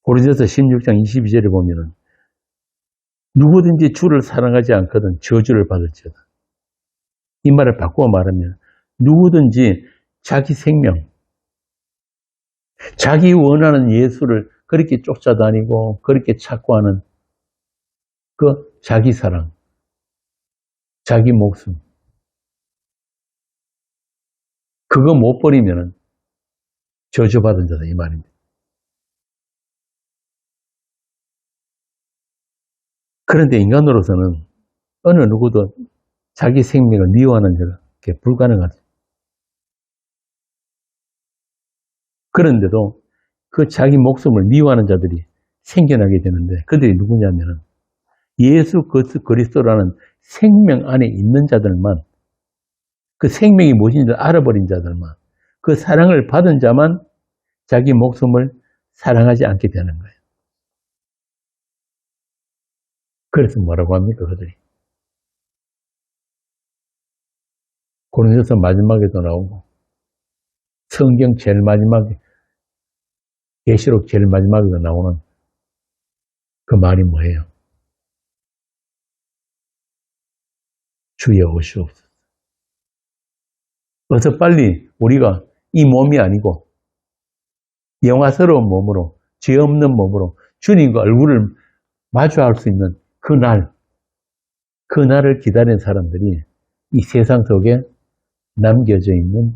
S1: 고린도서 16장 22절에 보면은 누구든지 주를 사랑하지 않거든 저주를 받을지어다. 이 말을 바꾸어 말하면 누구든지 자기 생명, 자기 원하는 예수를 그렇게 쫓아다니고 그렇게 찾고 하는 그 자기 사랑, 자기 목숨, 그거 못 버리면 저주받은 자다 이 말입니다. 그런데 인간으로서는 어느 누구도 자기 생명을 미워하는 게 불가능하죠. 그런데도 그 자기 목숨을 미워하는 자들이 생겨나게 되는데 그들이 누구냐면 예수 그리스도라는 생명 안에 있는 자들만, 그 생명이 무엇인지 알아버린 자들만, 그 사랑을 받은 자만 자기 목숨을 사랑하지 않게 되는 거예요. 그래서 뭐라고 합니까 그들이? 고린도서 마지막에도 나오고 성경 제일 마지막에 계시록 제일 마지막에도 나오는 그 말이 뭐예요? 주여 오시옵소서. 어서 빨리 우리가 이 몸이 아니고 영화스러운 몸으로, 죄 없는 몸으로 주님과 얼굴을 마주할 수 있는 그날을 기다리는 사람들이 이 세상 속에 남겨져 있는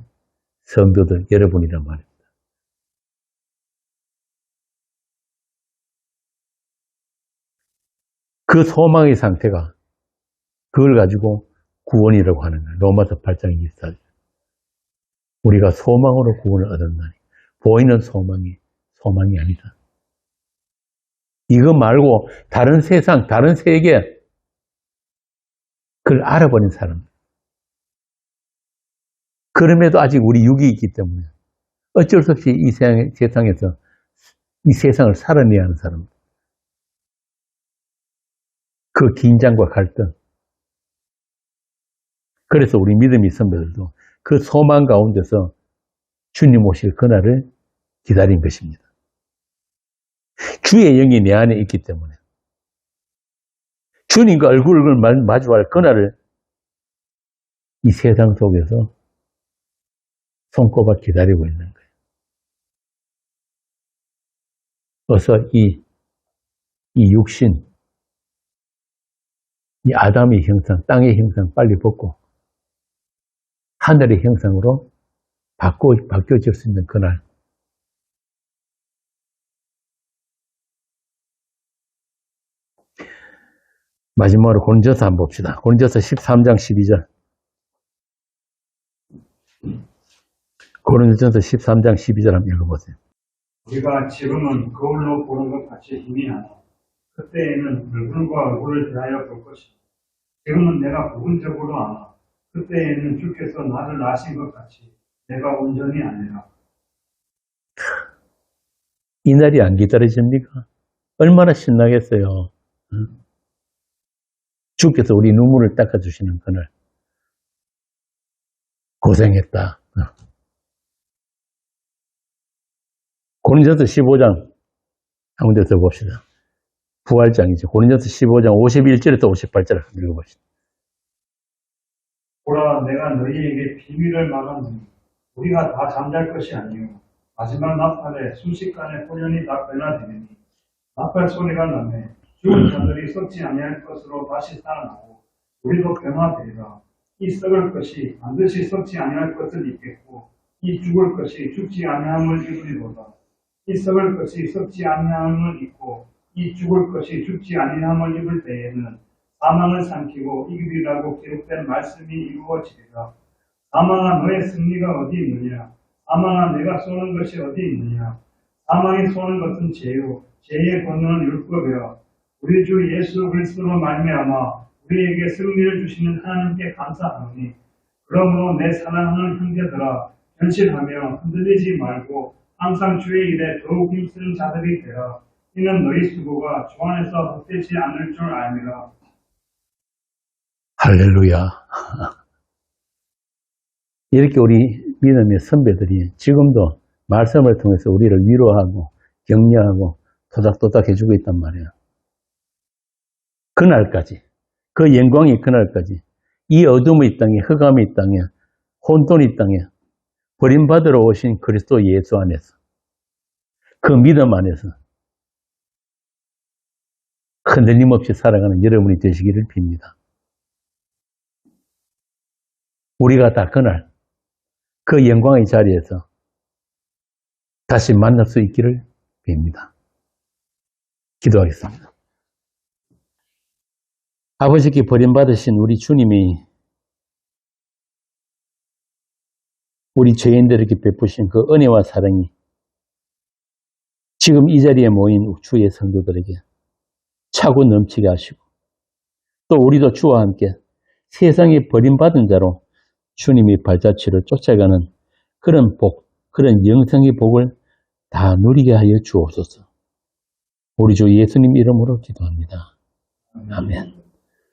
S1: 성도들 여러분이란 말입니다. 그 소망의 상태가 그걸 가지고 구원이라고 하는 거예요. 로마서 8장 24절. 우리가 소망으로 구원을 얻었나니 보이는 소망이 아니다. 이거 말고 다른 세상, 다른 세계 그걸 알아버린 사람. 그럼에도 아직 우리 육이 있기 때문에 어쩔 수 없이 이 세상에서 이 세상을 살아내야 하는 사람. 그 긴장과 갈등. 그래서 우리 믿음의 선배들도 그 소망 가운데서 주님 오실 그날을 기다린 것입니다. 주의 영이 내 안에 있기 때문에 주님과 얼굴을 마주할 그날을 이 세상 속에서 손꼽아 기다리고 있는 거예요. 어서 이 육신, 이 아담의 형상, 땅의 형상 빨리 벗고 하늘의 형상으로 바뀌어질 수 있는 그날. 마지막으로 고린도서 한번 봅시다. 고린도서 13장 12절. 고린도서 13장 12절 한번 읽어보세요.
S3: 우리가 지금은 거울로 보는 것 같이 힘이 나나 그때에는 얼굴과 얼굴을 대하여 볼 것이다. 지금은 내가 부분적으로 아나 그때에는 주께서 나를 아신 것 같이 내가 온전히 아니라.
S1: 이 날이 안 기다려집니까? 얼마나 신나겠어요. 주께서 우리 눈물을 닦아주시는 그날. 고생했다. 고린도서 15장 한 군데 더 봅시다. 부활장이죠. 고린도서 15장 51절에서 58절 읽어봅시다.
S3: 보라, 내가 너희에게 비밀을 말하노니 우리가 다 잠잘 것이 아니요 마지막 나팔에 순식간에 호련히 다 변화되리니 나팔 소리가 나네. 죽은 자들이 썩지 아니할 것으로 다시 살아나고 우리도 변화되리라. 이 썩을 것이 반드시 썩지 아니할 것을 입겠고 이 죽을 것이 죽지 아니함을 입으리로다. 이 썩을 것이 썩지 아니함을 입고 이 죽을 것이 죽지 아니함을 입을 때에는 사망을 삼키고 이기리라고 기록된 말씀이 이루어지리라. 사망아 너의 승리가 어디 있느냐? 사망아 내가 쏘는 것이 어디 있느냐? 사망이 쏘는 것은 죄요 죄의 권능은 율법이라. 우리 주 예수 그리스도로 말미암아 우리에게 승리를 주시는 하나님께 감사하노니 그러므로 내 사랑하는 형제들아 견실하며 흔들리지 말고 항상 주의 일에 더욱 힘쓰는 자들이 되라. 이는 너희 수고가 주 안에서 헛되지 않을 줄 알미라.
S1: 할렐루야. 이렇게 우리 믿음의 선배들이 지금도 말씀을 통해서 우리를 위로하고 격려하고 토닥토닥 해주고 있단 말이에요. 그날까지, 그 영광의 그날까지 이 어둠의 땅에, 흑암의 땅에, 혼돈의 땅에 버림받으러 오신 그리스도 예수 안에서 그 믿음 안에서 흔들림 없이 살아가는 여러분이 되시기를 빕니다. 우리가 다 그날 그 영광의 자리에서 다시 만날 수 있기를 빕니다. 기도하겠습니다. 아버지께 버림받으신 우리 주님이 우리 죄인들에게 베푸신 그 은혜와 사랑이 지금 이 자리에 모인 주의 성도들에게 차고 넘치게 하시고 또 우리도 주와 함께 세상에 버림받은 자로 주님이 발자취를 쫓아가는 그런 복, 그런 영생의 복을 다 누리게 하여 주옵소서. 우리 주 예수님 이름으로 기도합니다. 아멘.